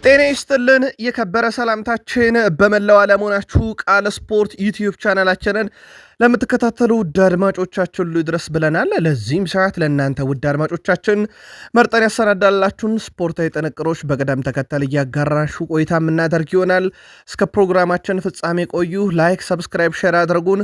ጤና ይስጥልን የከበረ ሰላምታችን በመላው ዓለም ሆናችሁ ቃል ስፖርት ዩቲዩብ ቻናላችንን ለምትከታተሉ ውድ አድማጮቻችን ሁሉ ይድረስ ብለናል። ለዚህም ሰዓት ለእናንተ ውድ አድማጮቻችን መርጠን ያሰናዳላችሁን ስፖርታዊ ጥንቅሮች በቅደም ተከተል እያጋራሹ ቆይታ የምናደርግ ይሆናል። እስከ ፕሮግራማችን ፍጻሜ ቆዩ። ላይክ፣ ሰብስክራይብ፣ ሼር አድርጉን።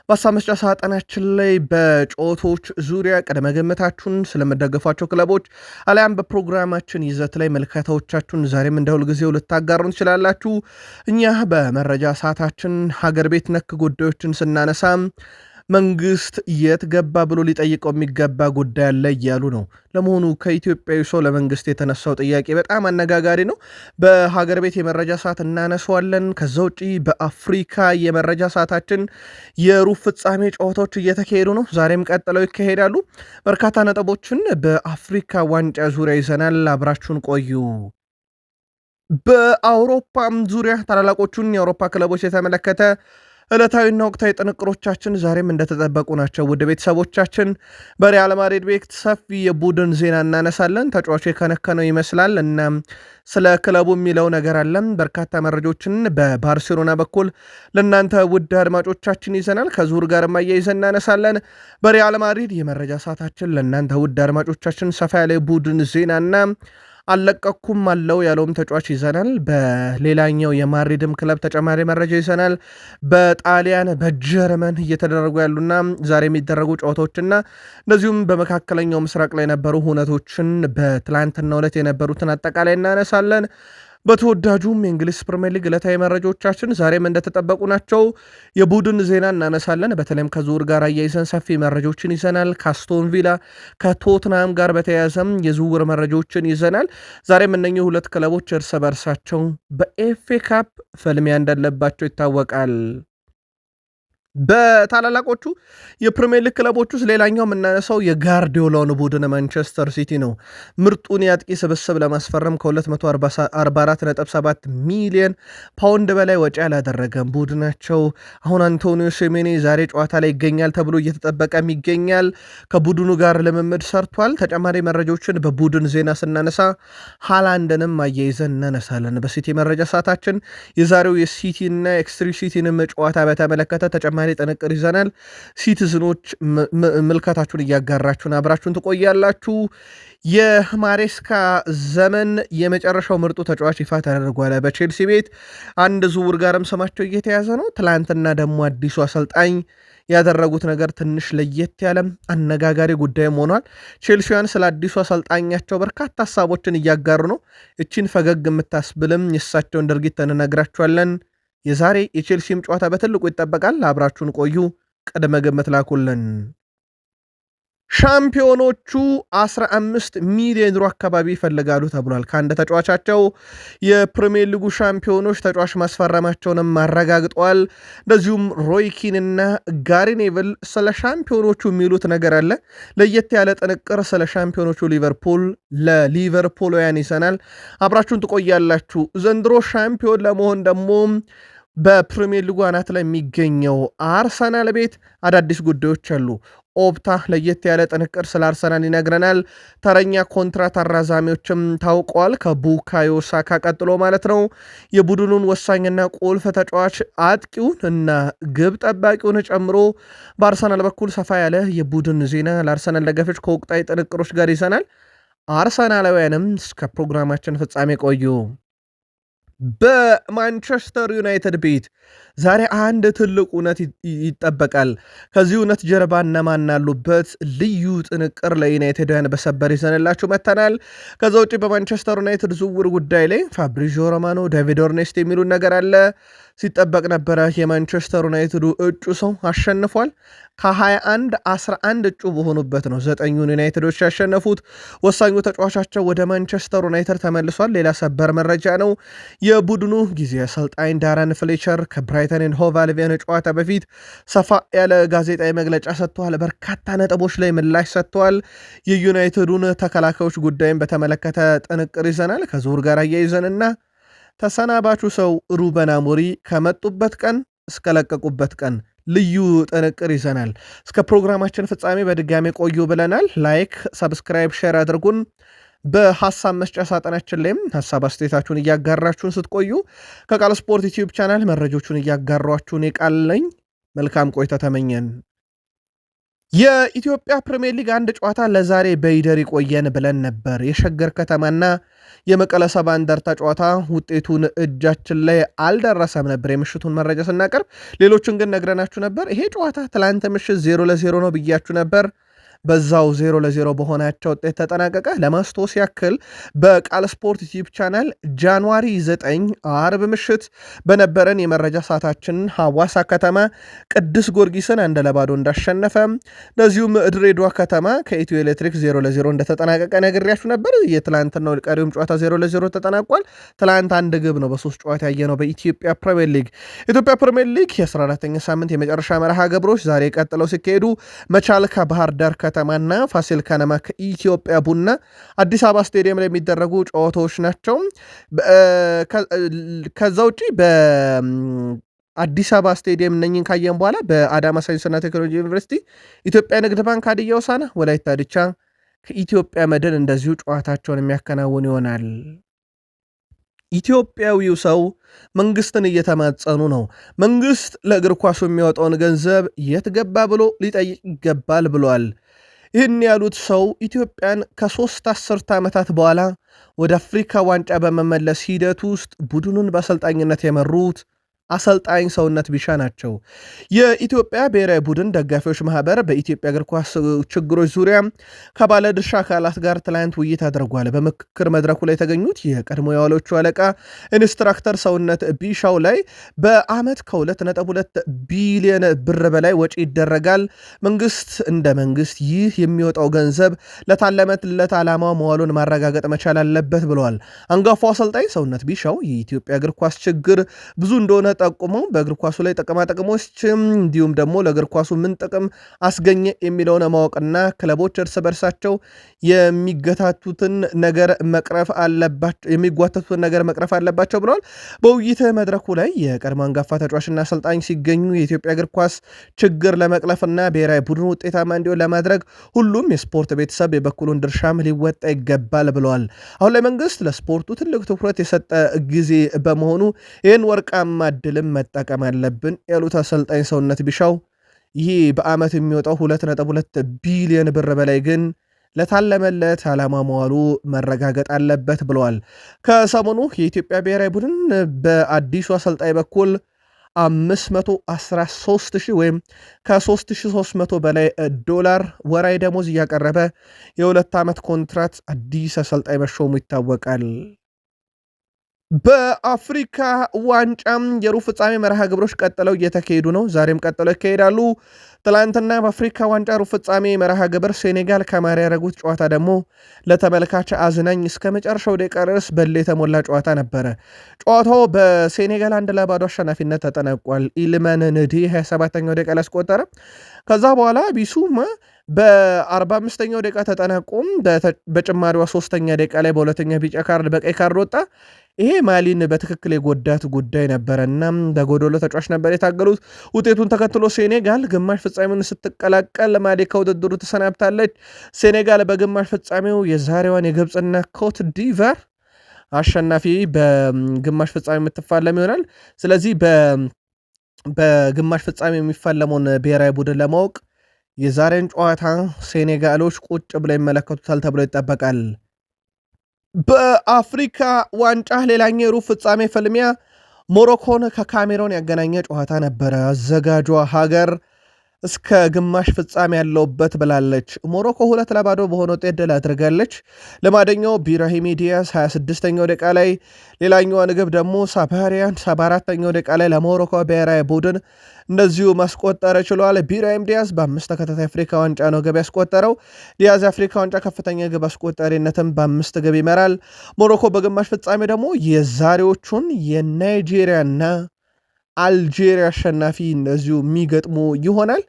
በሀሳብ መስጫ ሳጥናችን ላይ በጨዋታዎች ዙሪያ ቅድመ ግምታችሁን ስለምደግፏቸው ክለቦች አሊያም በፕሮግራማችን ይዘት ላይ መልከታዎቻችሁን ዛሬም እንደ ሁልጊዜው ልታጋሩን ትችላላችሁ። እኛ በመረጃ ሰዓታችን ሀገር ቤት ነክ ጉዳዮችን ስናነሳ መንግስት የት ገባ ብሎ ሊጠይቀው የሚገባ ጉዳይ አለ እያሉ ነው። ለመሆኑ ከኢትዮጵያዊ ሰው ለመንግስት የተነሳው ጥያቄ በጣም አነጋጋሪ ነው። በሀገር ቤት የመረጃ ሰዓት እናነሳዋለን። ከዛ ውጪ በአፍሪካ የመረጃ ሰዓታችን የሩብ ፍጻሜ ጨዋታዎች እየተካሄዱ ነው። ዛሬም ቀጥለው ይካሄዳሉ። በርካታ ነጥቦችን በአፍሪካ ዋንጫ ዙሪያ ይዘናል። አብራችሁን ቆዩ። በአውሮፓም ዙሪያ ታላላቆቹን የአውሮፓ ክለቦች የተመለከተ ዕለታዊና ወቅታዊ ጥንቅሮቻችን ዛሬም እንደተጠበቁ ናቸው። ውድ ቤተሰቦቻችን በሪያል ማድሪድ ቤት ሰፊ የቡድን ዜና እናነሳለን። ተጫዋቹ የከነከነው ይመስላል እና ስለ ክለቡ የሚለው ነገር አለን። በርካታ መረጃዎችን በባርሴሎና በኩል ለእናንተ ውድ አድማጮቻችን ይዘናል። ከዙር ጋር አያይዘን እናነሳለን። በሪያል ማድሪድ የመረጃ ሰዓታችን ለእናንተ ውድ አድማጮቻችን ሰፋ ያለ ቡድን ዜናና አልለቀኩም አለው ያለውም ተጫዋች ይዘናል። በሌላኛው የማድሪድም ክለብ ተጨማሪ መረጃ ይዘናል። በጣሊያን በጀርመን እየተደረጉ ያሉና ዛሬ የሚደረጉ ጨዋታዎችና እንደዚሁም በመካከለኛው ምስራቅ ላይ የነበሩ ሁነቶችን በትላንትናው ዕለት የነበሩትን አጠቃላይ እናነሳለን። በተወዳጁም የእንግሊዝ ፕሪሚየር ሊግ ዕለታዊ መረጃዎቻችን ዛሬም እንደተጠበቁ ናቸው። የቡድን ዜና እናነሳለን። በተለይም ከዝውውር ጋር አያይዘን ሰፊ መረጃዎችን ይዘናል። ከአስቶን ቪላ ከቶትናም ጋር በተያያዘም የዝውውር መረጃዎችን ይዘናል። ዛሬም እነኚህ ሁለት ክለቦች እርስ በርሳቸው በኤፍኤ ካፕ ፍልሚያ እንዳለባቸው ይታወቃል። በታላላቆቹ የፕሪሚየር ሊግ ክለቦች ውስጥ ሌላኛው የምናነሳው የጋርዲዮላውን ቡድን ማንቸስተር ሲቲ ነው። ምርጡን የአጥቂ ስብስብ ለማስፈረም ከ244.7 ሚሊዮን ፓውንድ በላይ ወጪ ያላደረገም ቡድናቸው አሁን አንቶኒዮ ሴሜኔ ዛሬ ጨዋታ ላይ ይገኛል ተብሎ እየተጠበቀም ይገኛል። ከቡድኑ ጋር ልምምድ ሰርቷል። ተጨማሪ መረጃዎችን በቡድን ዜና ስናነሳ ሃላንድንም አያይዘን እናነሳለን። በሲቲ መረጃ ሰዓታችን የዛሬው የሲቲ እና ኤክስትሪ ሲቲንም ጨዋታ በተመለከተ ተጨማሪ ጥንቅር ይዘናል። ሲቲዝኖች ምልከታችሁን እያጋራችሁን አብራችሁን ትቆያላችሁ። የማሬስካ ዘመን የመጨረሻው ምርጡ ተጫዋች ይፋ ተደርጓል። በቼልሲ ቤት አንድ ዝውውር ጋርም ስማቸው እየተያዘ ነው። ትላንትና ደግሞ አዲሱ አሰልጣኝ ያደረጉት ነገር ትንሽ ለየት ያለም አነጋጋሪ ጉዳይም ሆኗል። ቼልሲያን ስለ አዲሱ አሰልጣኛቸው በርካታ ሀሳቦችን እያጋሩ ነው። እቺን ፈገግ የምታስብልም የእሳቸውን ድርጊት እንነግራችኋለን። የዛሬ የቼልሲም ጨዋታ በትልቁ ይጠበቃል። አብራችሁን ቆዩ። ቅድመ ግምት ላኩልን። ሻምፒዮኖቹ 15 ሚሊዮን ዩሮ አካባቢ ይፈልጋሉ ተብሏል። ከአንድ ተጫዋቻቸው የፕሪሚየር ሊጉ ሻምፒዮኖች ተጫዋች ማስፈረማቸውንም አረጋግጠዋል። እንደዚሁም ሮይኪንና ጋሪ ኔቭል ስለ ሻምፒዮኖቹ የሚሉት ነገር አለ። ለየት ያለ ጥንቅር ስለ ሻምፒዮኖቹ ሊቨርፑል ለሊቨርፑልውያን ይዘናል። አብራችሁን ትቆያላችሁ። ዘንድሮ ሻምፒዮን ለመሆን ደግሞ በፕሪሚየር ሊጉ አናት ላይ የሚገኘው አርሰናል ቤት አዳዲስ ጉዳዮች አሉ። ኦፕታ ለየት ያለ ጥንቅር ስለ አርሰናል ይነግረናል። ተረኛ ኮንትራት አራዛሚዎችም ታውቀዋል። ከቡካዮ ሳካ ቀጥሎ ማለት ነው። የቡድኑን ወሳኝና ቁልፍ ተጫዋች አጥቂውን እና ግብ ጠባቂውን ጨምሮ በአርሰናል በኩል ሰፋ ያለ የቡድን ዜና ለአርሰናል ደጋፊዎች ከወቅታዊ ጥንቅሮች ጋር ይዘናል። አርሰናላውያንም እስከ ፕሮግራማችን ፍጻሜ ቆዩ። በማንቸስተር ዩናይትድ ቤት ዛሬ አንድ ትልቅ እውነት ይጠበቃል። ከዚህ እውነት ጀርባ እነማን ያሉበት ልዩ ጥንቅር ለዩናይትድያን በሰበር ይዘንላችሁ መጥተናል። ከዛ ውጭ በማንቸስተር ዩናይትድ ዝውውር ጉዳይ ላይ ፋብሪዚዮ ሮማኖ፣ ዴቪድ ኦርኔስት የሚሉን ነገር አለ። ሲጠበቅ ነበረ። የማንቸስተር ዩናይትዱ እጩ ሰው አሸንፏል። ከ21-11 እጩ በሆኑበት ነው 9ኙን ዩናይትዶች ያሸነፉት። ወሳኙ ተጫዋቻቸው ወደ ማንቸስተር ዩናይትድ ተመልሷል። ሌላ ሰበር መረጃ ነው። የቡድኑ ጊዜ አሰልጣኝ ዳረን ፍሌቸር ከብራይተን ኤንድ ሆቭ አልቢዮን ጨዋታ በፊት ሰፋ ያለ ጋዜጣዊ መግለጫ ሰጥተዋል። በርካታ ነጥቦች ላይ ምላሽ ሰጥተዋል። የዩናይትዱን ተከላካዮች ጉዳይን በተመለከተ ጥንቅር ይዘናል። ከዙር ጋር አያይዘንና ተሰናባቹ ሰው ሩበን አሞሪ ከመጡበት ቀን እስከለቀቁበት ቀን ልዩ ጥንቅር ይዘናል። እስከ ፕሮግራማችን ፍጻሜ በድጋሚ ቆዩ ብለናል። ላይክ፣ ሰብስክራይብ፣ ሼር አድርጉን። በሐሳብ መስጫ ሳጥናችን ላይም ሐሳብ አስተያየታችሁን እያጋራችሁን ስትቆዩ ከቃል ስፖርት ዩቲዩብ ቻናል መረጆቹን እያጋሯችሁን የቃለኝ መልካም ቆይታ ተመኘን። የኢትዮጵያ ፕሪሚየር ሊግ አንድ ጨዋታ ለዛሬ በይደር ይቆየን ብለን ነበር። የሸገር ከተማና የመቀለ ሰባ እንደርታ ጨዋታ ውጤቱን እጃችን ላይ አልደረሰም ነበር የምሽቱን መረጃ ስናቀርብ፣ ሌሎቹን ግን ነግረናችሁ ነበር። ይሄ ጨዋታ ትላንት ምሽት 0-0 ነው ብያችሁ ነበር። በዛው 0-0 በሆናቸው ውጤት ተጠናቀቀ። ለማስታወስ ያክል በቃል ስፖርት ዩቲዩብ ቻናል ጃንዋሪ 9 አርብ ምሽት በነበረን የመረጃ ሰዓታችን ሐዋሳ ከተማ ቅዱስ ጊዮርጊስን 1-0 እንዳሸነፈ፣ እንደዚሁም ድሬዳዋ ከተማ ከኢትዮ ኤሌክትሪክ 0-0 እንደተጠናቀቀ ነግሬያችሁ ነበር። የትላንትናው ቀሪውም ጨዋታ 0-0 ተጠናቋል። ትላንት አንድ ግብ ነው በሶስት ጨዋታ ያየነው በኢትዮጵያ ፕሪሚየር ሊግ። ኢትዮጵያ ፕሪሚየር ሊግ የ14ኛ ሳምንት የመጨረሻ መርሃ ግብሮች ዛሬ ቀጥለው ሲካሄዱ መቻል ከባህር ዳር ከተማና ፋሲል ከነማ ከኢትዮጵያ ቡና አዲስ አበባ ስቴዲየም ላይ የሚደረጉ ጨዋታዎች ናቸው። ከዛ ውጪ በአዲስ አበባ ስቴዲየም እነኝን ካየን በኋላ በአዳማ ሳይንስና ቴክኖሎጂ ዩኒቨርሲቲ ኢትዮጵያ ንግድ ባንክ ሀዲያ ሆሳዕና፣ ወላይታ ዲቻ ከኢትዮጵያ መድን እንደዚሁ ጨዋታቸውን የሚያከናውን ይሆናል። ኢትዮጵያዊው ሰው መንግስትን እየተማጸኑ ነው። መንግስት ለእግር ኳሱ የሚያወጣውን ገንዘብ የት ገባ ብሎ ሊጠይቅ ይገባል ብሏል። ይህን ያሉት ሰው ኢትዮጵያን ከ3 አስርተ ዓመታት በኋላ ወደ አፍሪካ ዋንጫ በመመለስ ሂደት ውስጥ ቡድኑን በአሰልጣኝነት የመሩት አሰልጣኝ ሰውነት ቢሻ ናቸው። የኢትዮጵያ ብሔራዊ ቡድን ደጋፊዎች ማህበር በኢትዮጵያ እግር ኳስ ችግሮች ዙሪያ ከባለድርሻ አካላት ጋር ትላንት ውይይት አድርጓል። በምክክር መድረኩ ላይ የተገኙት የቀድሞ የዋሎቹ አለቃ ኢንስትራክተር ሰውነት ቢሻው ላይ በአመት ከ2.2 ቢሊዮን ብር በላይ ወጪ ይደረጋል። መንግስት እንደ መንግስት ይህ የሚወጣው ገንዘብ ለታለመለት ዓላማው መዋሉን ማረጋገጥ መቻል አለበት ብለዋል። አንጋፋው አሰልጣኝ ሰውነት ቢሻው የኢትዮጵያ እግር ኳስ ችግር ብዙ እንደሆነ ጠቁመው በእግር ኳሱ ላይ ጥቅሞች እንዲሁም ደግሞ ለእግር ኳሱ ምን ጥቅም አስገኘ የሚለውን ማወቅና ክለቦች እርስ በርሳቸው የሚጓተቱትን ነገር መቅረፍ አለባቸው ብለዋል። በውይይት መድረኩ ላይ የቀድሞ አንጋፋ ተጫዋችና አሰልጣኝ ሲገኙ የኢትዮጵያ እግር ኳስ ችግር ለመቅለፍና ብሔራዊ ቡድኑ ውጤታማ እንዲሆን ለማድረግ ሁሉም የስፖርት ቤተሰብ የበኩሉን ድርሻም ሊወጣ ይገባል ብለዋል። አሁን ላይ መንግስት ለስፖርቱ ትልቅ ትኩረት የሰጠ ጊዜ በመሆኑ ይህን ወርቃማ ድልም መጠቀም አለብን ያሉት አሰልጣኝ ሰውነት ቢሻው ይህ በአመት የሚወጣው 2.2 ቢሊዮን ብር በላይ ግን ለታለመለት ዓላማ መዋሉ መረጋገጥ አለበት ብለዋል። ከሰሞኑ የኢትዮጵያ ብሔራዊ ቡድን በአዲሱ አሰልጣኝ በኩል 513,000 ወይም ከ3,300 በላይ ዶላር ወራይ ደሞዝ እያቀረበ የ2 ዓመት ኮንትራት አዲስ አሰልጣኝ መሾሙ ይታወቃል። በአፍሪካ ዋንጫም የሩብ ፍጻሜ መርሃ ግብሮች ቀጥለው እየተካሄዱ ነው። ዛሬም ቀጥለው ይካሄዳሉ። ትላንትና በአፍሪካ ዋንጫ ሩብ ፍጻሜ መርሃ ግብር ሴኔጋል ከማሊ ያደረጉት ጨዋታ ደግሞ ለተመልካች አዝናኝ እስከ መጨረሻው ደቂቃ ድረስ በል የተሞላ ጨዋታ ነበረ። ጨዋታው በሴኔጋል 1-0 አሸናፊነት ተጠናቋል። ኢልመን ንዲ 27ኛው ደቂቃ ላይ አስቆጠረ። ከዛ በኋላ ቢሱማ በ45ኛው ደቂቃ ተጠናቆም በጭማሪዋ 3ኛ ደቂቃ ላይ በሁለተኛ ቢጫ ካርድ በቀይ ካርድ ወጣ። ይሄ ማሊን በትክክል የጎዳት ጉዳይ ነበረና በጎዶሎ ተጫዋች ነበር የታገሉት። ውጤቱን ተከትሎ ሴኔጋል ግማሽ ፍጻሜውን ስትቀላቀል ማሊ ከውድድሩ ተሰናብታለች። ሴኔጋል በግማሽ ፍጻሜው የዛሬዋን የግብፅና ኮት ዲቫር አሸናፊ በግማሽ ፍጻሜ የምትፋለም ይሆናል። ስለዚህ በግማሽ ፍጻሜ የሚፋለመውን ብሔራዊ ቡድን ለማወቅ የዛሬን ጨዋታ ሴኔጋሎች ቁጭ ብለው ይመለከቱታል ተብሎ ይጠበቃል። በአፍሪካ ዋንጫ ሌላኛው የሩብ ፍጻሜ ፍልሚያ ሞሮኮን ከካሜሮን ያገናኘ ጨዋታ ነበረ። አዘጋጇ ሀገር እስከ ግማሽ ፍጻሜ ያለውበት ብላለች። ሞሮኮ 2-0 በሆነ ውጤት ድል አድርጋለች። ለማደኛው ብራሂም ዲያዝ 26ኛው ደቂቃ ላይ፣ ሌላኛዋ ግብ ደግሞ ሳባሪያን 74ኛው ደቂቃ ላይ ለሞሮኮ ብሔራዊ ቡድን እንደዚሁ ማስቆጠር ችሏል። ብራሂም ዲያዝ በ5 ተከታታይ አፍሪካ ዋንጫ ነው ግብ ያስቆጠረው። ዲያዝ የአፍሪካ ዋንጫ ከፍተኛ ግብ አስቆጣሪነትም በ5 ግብ ይመራል። ሞሮኮ በግማሽ ፍጻሜ ደግሞ የዛሬዎቹን የናይጄሪያና አልጄሪያ አሸናፊ እንደዚሁ የሚገጥሙ ይሆናል።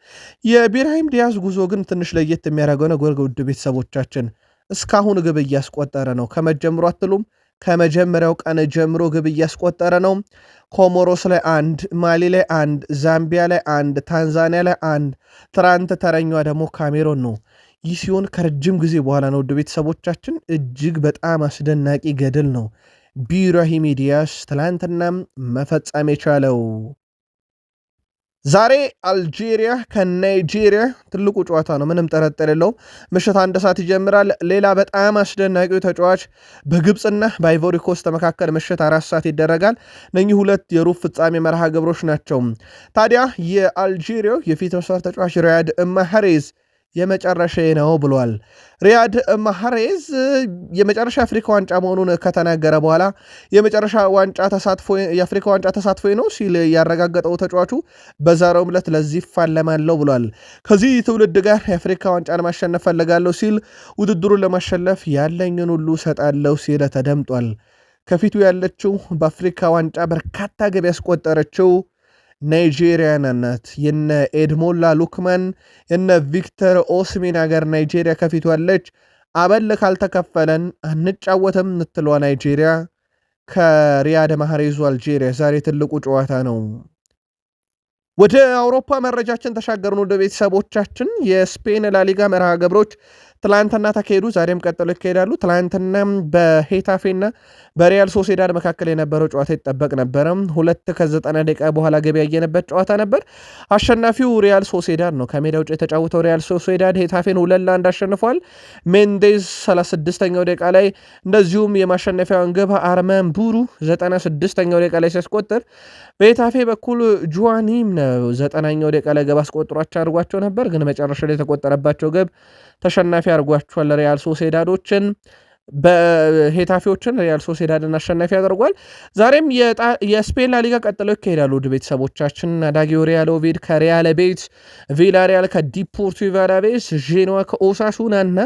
የብራሂም ዲያዝ ጉዞ ግን ትንሽ ለየት የሚያደርገው ነገር ውድ ቤተሰቦቻችን እስካሁን ግብ እያስቆጠረ ነው። ከመጀመሩ አትሉም? ከመጀመሪያው ቀን ጀምሮ ግብ እያስቆጠረ ነው። ኮሞሮስ ላይ 1፣ ማሊ ላይ 1፣ ዛምቢያ ላይ 1፣ ታንዛኒያ ላይ 1፣ ትናንት ተረኛዋ ደግሞ ካሜሮን ነው። ይህ ሲሆን ከረጅም ጊዜ በኋላ ነው። ውድ ቤተሰቦቻችን እጅግ በጣም አስደናቂ ገድል ነው ብራሂም ዲያዝ ትላንትናም መፈጸም የቻለው። ዛሬ አልጄሪያ ከናይጄሪያ ትልቁ ጨዋታ ነው፣ ምንም ጥርጥር የለውም። ምሽት 1 ሰዓት ይጀምራል። ሌላ በጣም አስደናቂው ተጫዋች በግብፅና በአይቮሪ ኮስት መካከል ምሽት 4 ሰዓት ይደረጋል። እነኚህ ሁለት የሩብ ፍጻሜ መርሃ ግብሮች ናቸው። ታዲያ የአልጄሪያው የፊት መስመር ተጫዋች ሪያድ ማህሬዝ የመጨረሻ ነው ብሏል። ሪያድ ማህሬዝ የመጨረሻ አፍሪካ ዋንጫ መሆኑን ከተናገረ በኋላ የመጨረሻ የአፍሪካ ዋንጫ ተሳትፎ ነው ሲል ያረጋገጠው ተጫዋቹ በዛሬው ዕለት ለዚህ ይፋለማለሁ ብሏል። ከዚህ ትውልድ ጋር የአፍሪካ ዋንጫን ማሸነፍ ፈልጋለሁ ሲል ውድድሩን ለማሸነፍ ያለኝን ሁሉ ሰጣለሁ ሲል ተደምጧል። ከፊቱ ያለችው በአፍሪካ ዋንጫ በርካታ ግብ ያስቆጠረችው ናይጄሪያን ናት። የነ ኤድሞላ ሉክማን የነ ቪክተር ኦስሜን ሀገር ናይጄሪያ ከፊቱ ያለች። አበል ካልተከፈለን አንጫወትም የምትለዋ ናይጄሪያ ከሪያድ ማህሬዙ አልጄሪያ ዛሬ ትልቁ ጨዋታ ነው። ወደ አውሮፓ መረጃችን ተሻገርን። ወደ ቤተሰቦቻችን የስፔን ላሊጋ መርሃ ግብሮች ትላንትና ተካሄዱ፣ ዛሬም ቀጥሎ ይካሄዳሉ። ትላንትና በሄታፌና በሪያል ሶሴዳድ መካከል የነበረው ጨዋታ ይጠበቅ ነበረ። 2 ከ90 ደቂቃ በኋላ ገቢ ያየነበት ጨዋታ ነበር። አሸናፊው ሪያል ሶሴዳድ ነው። ከሜዳ ውጭ የተጫወተው ሪያል ሶሴዳድ ሄታፌን 2-1 አሸንፏል። ሜንዴዝ 36ኛው ደቂቃ ላይ እንደዚሁም የማሸነፊያውን ግብ አርመን ቡሩ 96ኛው ደቂቃ ላይ ሲያስቆጥር በሄታፌ በኩል ጁዋኒም ነው 90ኛው ደቂቃ ላይ ግብ አድርጓቸው ነበር፣ ግን መጨረሻ ላይ የተቆጠረባቸው ግብ ተሸናፊ አድርጓቸዋል። ሪያል ሶሴዳዶችን በሄታፌዎችን ሪያል ሶሴዳድን አሸናፊ ያደርጓል። ዛሬም የስፔን ላሊጋ ቀጥለው ይካሄዳሉ። ውድ ቤተሰቦቻችን አዳጊው ሪያል ኦቪድ ከሪያል ቤት፣ ቪላሪያል ከዲፖርቲቮ አላቬስ፣ ዤኖዋ ከኦሳሱና እና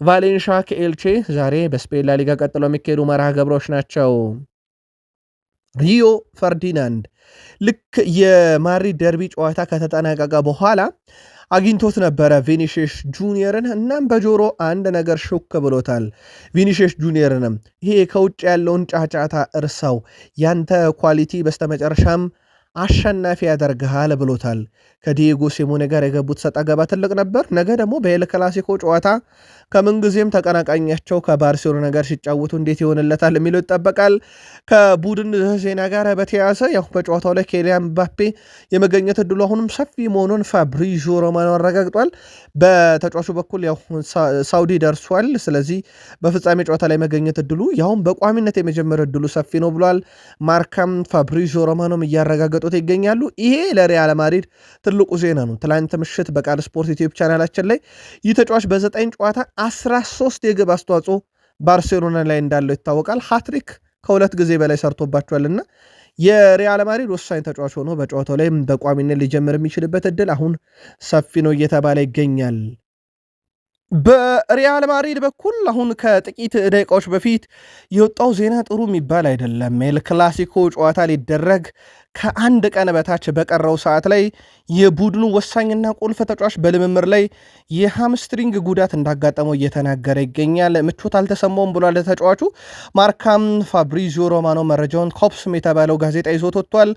ቫሌንሻ ከኤልቼ ዛሬ በስፔን ላሊጋ ቀጥለው የሚካሄዱ መርሃ ግብሮች ናቸው። ሪዮ ፈርዲናንድ ልክ የማድሪድ ደርቢ ጨዋታ ከተጠናቀቀ በኋላ አግኝቶት ነበረ ቪኒሺየስ ጁኒየርን። እናም በጆሮ አንድ ነገር ሹክ ብሎታል። ቪኒሺየስ ጁኒየርንም ይሄ ከውጭ ያለውን ጫጫታ እርሳው፣ ያንተ ኳሊቲ በስተመጨረሻም አሸናፊ ያደርግሃል ብሎታል። ከዲየጎ ሲሞኔ ጋር የገቡት ሰጣ ገባ ትልቅ ነበር። ነገ ደግሞ በኤል ክላሲኮ ጨዋታ ከምንጊዜም ተቀናቃኛቸው ከባርሴሎና ጋር ሲጫወቱ እንዴት ይሆንለታል የሚለው ይጠበቃል። ከቡድን ዜና ጋር በተያያዘ ያው በጨዋታው ላይ ኬሊያን ምባፔ የመገኘት እድሉ አሁንም ሰፊ መሆኑን ፋብሪዞ ሮማኖ አረጋግጧል። በተጫዋቹ በኩል ያው ሳውዲ ደርሷል። ስለዚህ በፍጻሜ ጨዋታ ላይ መገኘት እድሉ ያውም በቋሚነት የመጀመሪያ እድሉ ሰፊ ነው ብሏል። ማርካም ፋብሪዞ ሮማኖም እያረጋገጡት ይገኛሉ። ይሄ ለሪያል ማድሪድ ትልቁ ዜና ነው። ትላንት ምሽት በቃል ስፖርት ዩቲዩብ ቻናላችን ላይ ይህ ተጫዋች በ9 ጨዋታ 13 የግብ አስተዋጽኦ ባርሴሎና ላይ እንዳለው ይታወቃል። ሃትሪክ ከ2 ጊዜ በላይ ሰርቶባቸዋልና የሪያል ማድሪድ ወሳኝ ተጫዋች ሆኖ በጨዋታው ላይ በቋሚነት ሊጀምር የሚችልበት እድል አሁን ሰፊ ነው እየተባለ ይገኛል። በሪያል ማድሪድ በኩል አሁን ከጥቂት ደቂቃዎች በፊት የወጣው ዜና ጥሩ የሚባል አይደለም። ኤል ክላሲኮ ጨዋታ ሊደረግ ከአንድ ቀን በታች በቀረው ሰዓት ላይ የቡድኑ ወሳኝና ቁልፍ ተጫዋች በልምምር ላይ የሃምስትሪንግ ጉዳት እንዳጋጠመው እየተናገረ ይገኛል። ምቾት አልተሰማውም ብሏል ተጫዋቹ። ማርካም ፋብሪዚዮ ሮማኖ መረጃውን ኮፕስም የተባለው ጋዜጣ ይዞት ወጥቷል።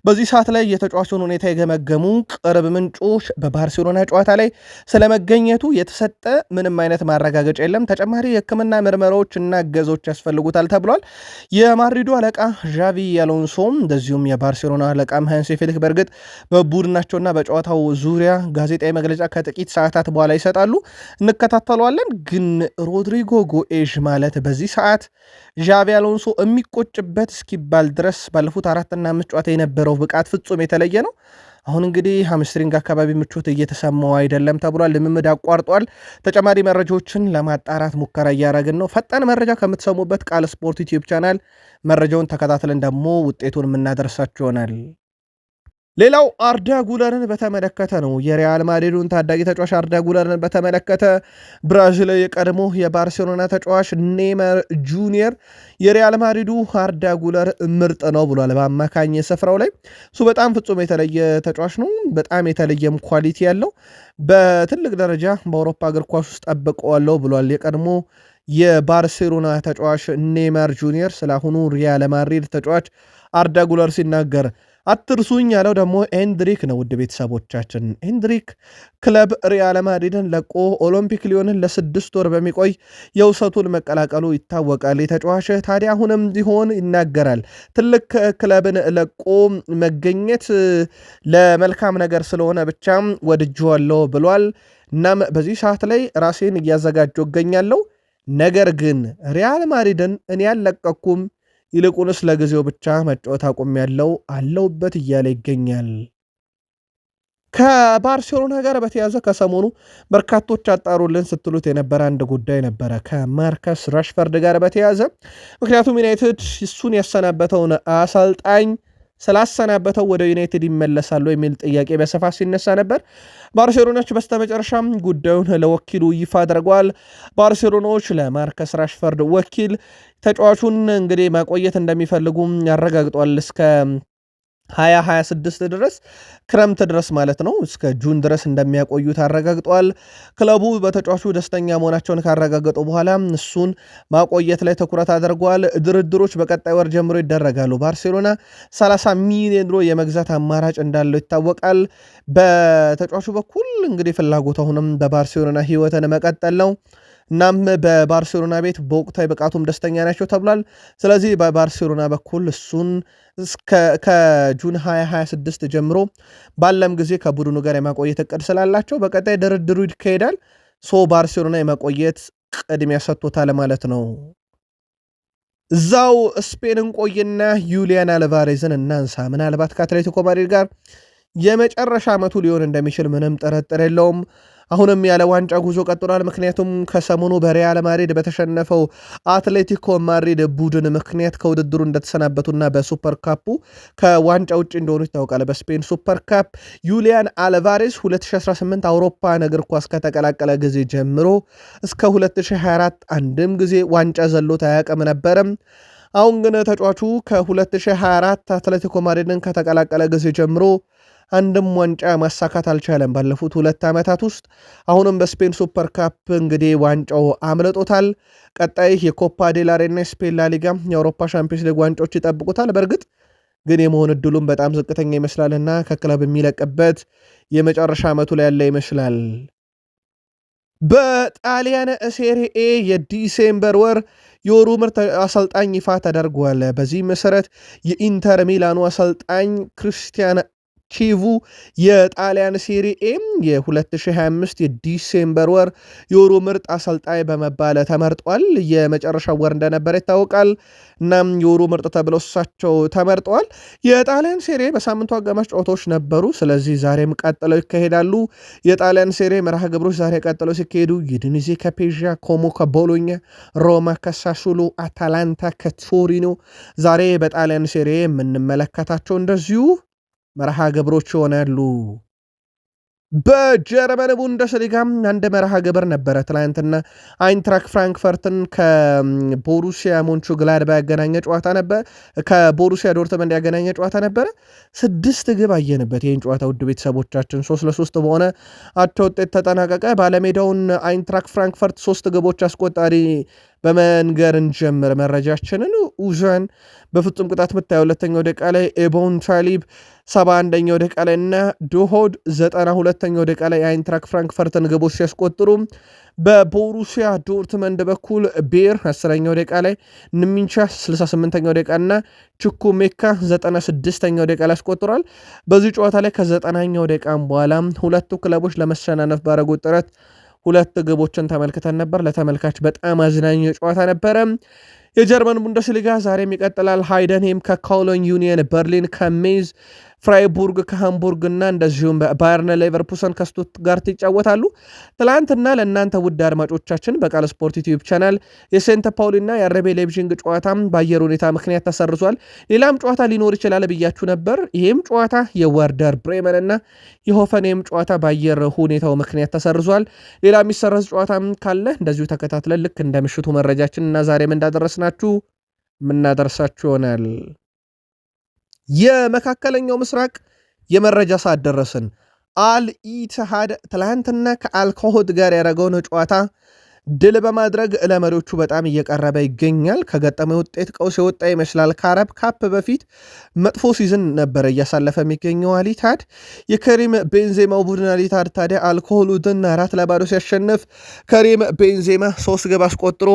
በዚህ ሰዓት ላይ የተጫዋቹን ሁኔታ የገመገሙ ቅርብ ምንጮች በባርሴሎና ጨዋታ ላይ ስለመገኘቱ የተሰጠ ምንም አይነት ማረጋገጫ የለም፣ ተጨማሪ የሕክምና ምርመራዎች እና እገዞች ያስፈልጉታል ተብሏል። የማድሪዱ አለቃ ዣቪ አሎንሶም እንደዚሁም የባርሴሎና አለቃም ሃንሲ ፊሊክ በእርግጥ በቡድናቸውና በጨዋታው ዙሪያ ጋዜጣዊ መግለጫ ከጥቂት ሰዓታት በኋላ ይሰጣሉ፣ እንከታተለዋለን። ግን ሮድሪጎ ጎኤዥ ማለት በዚህ ሰዓት ዣቪ አሎንሶ የሚቆጭበት እስኪባል ድረስ ባለፉት 4 እና 5 ጨዋታ የነበረው ብቃት ፍጹም የተለየ ነው። አሁን እንግዲህ ሃምስትሪንግ አካባቢ ምቾት እየተሰማው አይደለም ተብሏል። ልምምድ አቋርጧል። ተጨማሪ መረጃዎችን ለማጣራት ሙከራ እያደረግን ነው። ፈጣን መረጃ ከምትሰሙበት ቃል ስፖርት ዩቲዩብ ቻናል መረጃውን ተከታትለን ደግሞ ውጤቱን የምናደርሳችሁ ይሆናል። ሌላው አርዳ ጉለርን በተመለከተ ነው። የሪያል ማድሪዱን ታዳጊ ተጫዋች አርዳ ጉለርን በተመለከተ ብራዚል የቀድሞ የባርሴሎና ተጫዋች ኔይማር ጁኒየር የሪያል ማድሪዱ አርዳ ጉለር ምርጥ ነው ብሏል። በአማካኝ ስፍራው ላይ እሱ በጣም ፍጹም የተለየ ተጫዋች ነው። በጣም የተለየም ኳሊቲ ያለው በትልቅ ደረጃ በአውሮፓ እግር ኳስ ውስጥ ጠብቀዋለሁ ብሏል። የቀድሞ የባርሴሎና ተጫዋች ኔይማር ጁኒየር ስለ አሁኑ ሪያል ማድሪድ ተጫዋች አርዳ ጉለር ሲናገር አትርሱኝ ያለው ደግሞ ኤንድሪክ ነው። ውድ ቤተሰቦቻችን ኤንድሪክ ክለብ ሪያል ማድሪድን ለቆ ኦሎምፒክ ሊዮንን ለ6 ወር በሚቆይ የውሰቱን መቀላቀሉ ይታወቃል። የተጫዋች ታዲያ አሁንም ቢሆን ይናገራል። ትልቅ ክለብን ለቆ መገኘት ለመልካም ነገር ስለሆነ ብቻ ወድጄዋለሁ ብሏል። እናም በዚህ ሰዓት ላይ ራሴን እያዘጋጀሁ እገኛለሁ። ነገር ግን ሪያል ማድሪድን እኔ ያለቀኩም ይልቁንስ ለጊዜው ብቻ መጫወት አቁሜያለሁ አለውበት እያለ ይገኛል። ከባርሴሎና ጋር በተያዘ ከሰሞኑ በርካቶች አጣሩልን ስትሉት የነበረ አንድ ጉዳይ ነበረ ከማርከስ ራሽፈርድ ጋር በተያዘ ምክንያቱም ዩናይትድ እሱን ያሰናበተውን አሰልጣኝ ስላሰናበተው ወደ ዩናይትድ ይመለሳሉ የሚል ጥያቄ በስፋት ሲነሳ ነበር። ባርሴሎናዎች በስተመጨረሻም ጉዳዩን ለወኪሉ ይፋ አድርገዋል። ባርሴሎናዎች ለማርከስ ራሽፈርድ ወኪል ተጫዋቹን እንግዲህ ማቆየት እንደሚፈልጉ ያረጋግጧል። እስከ 2026 ድረስ ክረምት ድረስ ማለት ነው፣ እስከ ጁን ድረስ እንደሚያቆዩት አረጋግጧል። ክለቡ በተጫዋቹ ደስተኛ መሆናቸውን ካረጋገጡ በኋላ እሱን ማቆየት ላይ ትኩረት አድርጓል። ድርድሮች በቀጣይ ወር ጀምሮ ይደረጋሉ። ባርሴሎና 30 ሚሊዮን ዩሮ የመግዛት አማራጭ እንዳለው ይታወቃል። በተጫዋቹ በኩል እንግዲህ ፍላጎት አሁንም በባርሴሎና ህይወትን መቀጠል ነው። እናም በባርሴሎና ቤት በወቅታዊ ብቃቱም ደስተኛ ናቸው ተብሏል። ስለዚህ በባርሴሎና በኩል እሱን ከጁን 2026 ጀምሮ ባለም ጊዜ ከቡድኑ ጋር የማቆየት እቅድ ስላላቸው በቀጣይ ድርድሩ ይካሄዳል። ባርሴሎና የማቆየት ቅድሚያ ሰጥቶታል ማለት ነው። እዛው ስፔንን ቆይና ዩሊያን አልቫሬዝን እናንሳ። ምናልባት ከአትሌቲኮ ማድሪድ ጋር የመጨረሻ ዓመቱ ሊሆን እንደሚችል ምንም ጥርጥር የለውም። አሁንም ያለ ዋንጫ ጉዞ ቀጥሏል። ምክንያቱም ከሰሞኑ በሪያል ማድሪድ በተሸነፈው አትሌቲኮ ማድሪድ ቡድን ምክንያት ከውድድሩ እንደተሰናበቱና በሱፐር ካፑ ከዋንጫ ውጭ እንደሆኑ ይታወቃል። በስፔን ሱፐር ካፕ ዩሊያን አልቫሬስ 2018 አውሮፓን እግር ኳስ ከተቀላቀለ ጊዜ ጀምሮ እስከ 2024 አንድም ጊዜ ዋንጫ ዘሎት አያውቅም ነበረም። አሁን ግን ተጫዋቹ ከ2024 አትሌቲኮ ማድሪድን ከተቀላቀለ ጊዜ ጀምሮ አንድም ዋንጫ ማሳካት አልቻለም ባለፉት 2 ዓመታት ውስጥ። አሁንም በስፔን ሱፐር ካፕ እንግዲህ ዋንጫው አምልጦታል። ቀጣይ የኮፓ ዴላሬና የስፔን ላሊጋ የአውሮፓ ሻምፒዮንስ ሊግ ዋንጫዎች ይጠብቁታል። በእርግጥ ግን የመሆን እድሉም በጣም ዝቅተኛ ይመስላልና ከክለብ የሚለቅበት የመጨረሻ ዓመቱ ላይ ያለ ይመስላል። በጣሊያን ሴሪኤ የዲሴምበር ወር የወሩ ምርጥ አሰልጣኝ ይፋ ተደርጓል። በዚህ መሰረት የኢንተር ሚላኑ አሰልጣኝ ክርስቲያን ቺቩ የጣሊያን ሴሪኤም የ2025 የዲሴምበር ወር የወሩ ምርጥ አሰልጣኝ በመባል ተመርጧል። የመጨረሻው ወር እንደነበረ ይታወቃል። እናም የወሩ ምርጥ ተብለው እሳቸው ተመርጠዋል። የጣሊያን ሴሪ በሳምንቱ አጋማሽ ጨዋታዎች ነበሩ። ስለዚህ ዛሬም ቀጥለው ይካሄዳሉ። የጣሊያን ሴሪ መርሃ ግብሮች ዛሬ ቀጥለው ሲካሄዱ ዩዲኒዜ ከፔዣ፣ ኮሞ ከቦሎኛ፣ ሮማ ከሳሱሎ፣ አታላንታ ከቶሪኖ ዛሬ በጣሊያን ሴሪ የምንመለከታቸው እንደዚሁ መርሃ ግብሮች ይሆናሉ። በጀርመን ቡንደስሊጋ አንድ መርሃ ግብር ነበረ ትላንትና። አይንትራክ ፍራንክፈርትን ከቦሩሲያ ሞንቹግላድባ ያገናኘ ጨዋታ ነበር። ከቦሩሲያ ዶርትመንድ ያገናኘ ጨዋታ ነበረ። 6 ግብ አየንበት ይህን ጨዋታ ውድ ቤተሰቦቻችን 3-3 በሆነ አቻ ውጤት ተጠናቀቀ። ባለሜዳውን አይንትራክ ፍራንክፈርት 3 ግቦች አስቆጣሪ በመንገር እንጀምር መረጃችንን። ኡዣን በፍጹም ቅጣት ምት 22ኛው ደቂቃ ላይ፣ ኤቦን ታሊብ 71ኛው ደቂቃ ላይ እና ዶሆድ 92ኛው ደቂቃ ላይ የአይንትራክ ፍራንክፈርትን ግቦች ሲያስቆጥሩ በቦሩሲያ ዶርትመንድ በኩል ቤር 10ኛው ደቂቃ ላይ፣ ንሚንቻ 68ኛው ደቂቃ እና ቹኩ ሜካ 96ኛው ደቂቃ ላይ አስቆጥሯል። በዚህ ጨዋታ ላይ ከ90ኛው ደቂቃም በኋላ ሁለቱ ክለቦች ለመሸናነፍ ባረጉት ጥረት 2 ግቦችን ተመልክተን ነበር። ለተመልካች በጣም አዝናኝ ጨዋታ ነበረ። የጀርመን ቡንደስሊጋ ዛሬም ይቀጥላል። ሃይደንሄም ከኮሎኝ፣ ዩኒየን በርሊን ከሜዝ፣ ፍራይቡርግ ከሃምቡርግ እና እንደዚሁም ባየርን ሌቨርኩሰን ከስቱትጋርት ይጫወታሉ። ትላንትና ለእናንተ ውድ አድማጮቻችን በቃል ስፖርት ዩቲዩብ ቻናል የሴንት ፓውሊና የአረቤ ሌቪዥንግ ጨዋታም በአየር ሁኔታ ምክንያት ተሰርዟል። ሌላም ጨዋታ ሊኖር ይችላል ብያችሁ ነበር። ይህም ጨዋታ የወርደር ብሬመን እና የሆፈንሄም ጨዋታ በአየር ሁኔታው ምክንያት ተሰርዟል። ሌላ የሚሰረዝ ጨዋታም ካለ እንደዚሁ ተከታትለን ልክ እንደ ምሽቱ መረጃችን እና ዛሬም እንዳደረስናችሁ የምናደርሳችሁ ይሆናል። የመካከለኛው ምስራቅ የመረጃ ሰዓት ደረስን። አልኢትሃድ ትላንትና ከአልኮሆድ ጋር ያደረገውን ጨዋታ ድል በማድረግ ለመሪዎቹ በጣም እየቀረበ ይገኛል። ከገጠመው ውጤት ቀውስ የወጣ ይመስላል። ከአረብ ካፕ በፊት መጥፎ ሲዝን ነበረ እያሳለፈ የሚገኘው አሊታድ። የከሪም ቤንዜማው ቡድን አሊታድ ታዲያ አልኮሆሉድን 4-0 ሲያሸንፍ ከሪም ቤንዜማ 3 ግብ አስቆጥሮ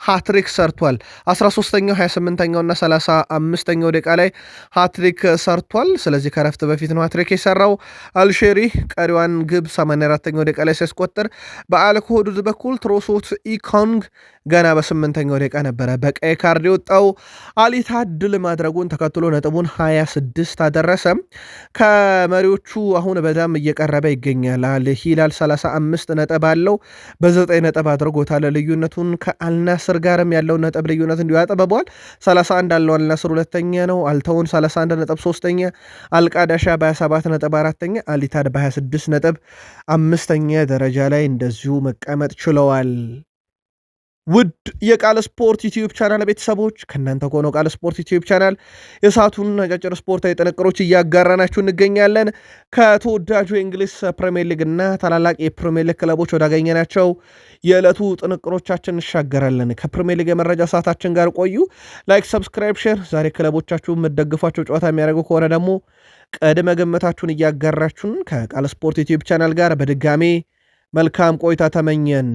ሃትሪክ ሰርቷል። 13ኛው 28ኛው እና 35ኛው ደቂቃ ላይ ሃትሪክ ሰርቷል። ስለዚህ ከረፍት በፊት ነው ሃትሪክ የሰራው። አልሼሪ ቀሪዋን ግብ 84ኛው ደቂቃ ላይ ሲያስቆጥር በአልኮሆዱድ በኩል ትሮሶት ኢኮንግ ገና በ8ኛው ደቂቃ ነበረ በቀይ ካርድ የወጣው። አሊታድ ድል ማድረጉን ተከትሎ ነጥቡን 26 አደረሰ። ከመሪዎቹ አሁን በጣም እየቀረበ ይገኛል። አልሂላል 35 ነጥብ አለው፣ በ9 ነጥብ አድርጎታል ልዩነቱን ከአልናስር ጋርም ያለውን ነጥብ ልዩነት እንዲሁ ያጠበበዋል። 31 አለው አልናስር ሁለተኛ ነው። አልተውን 31 ነጥብ ሶስተኛ፣ አልቃዳሻ በ27 ነጥብ አራተኛ፣ አሊታድ በ26 ነጥብ አምስተኛ ደረጃ ላይ እንደዚሁ መቀመጥ ችለዋል። ውድ የቃል ስፖርት ዩቲዩብ ቻናል ቤተሰቦች ከእናንተ ከሆነው ቃል ስፖርት ዩቲዩብ ቻናል የሰዓቱን አጫጭር ስፖርታዊ ጥንቅሮች እያጋራናችሁ እንገኛለን። ከተወዳጁ የእንግሊዝ ፕሪሚየር ሊግ እና ታላላቅ የፕሪሚየር ሊግ ክለቦች ወዳገኘናቸው የዕለቱ ጥንቅሮቻችን እንሻገራለን። ከፕሪሚየር ሊግ የመረጃ ሰዓታችን ጋር ቆዩ። ላይክ፣ ሰብስክራይብ፣ ሼር። ዛሬ ክለቦቻችሁ የምትደግፏቸው ጨዋታ የሚያደርጉ ከሆነ ደግሞ ቅድመ ግምታችሁን እያጋራችሁን ከቃል ስፖርት ዩቲዩብ ቻናል ጋር በድጋሜ መልካም ቆይታ ተመኘን።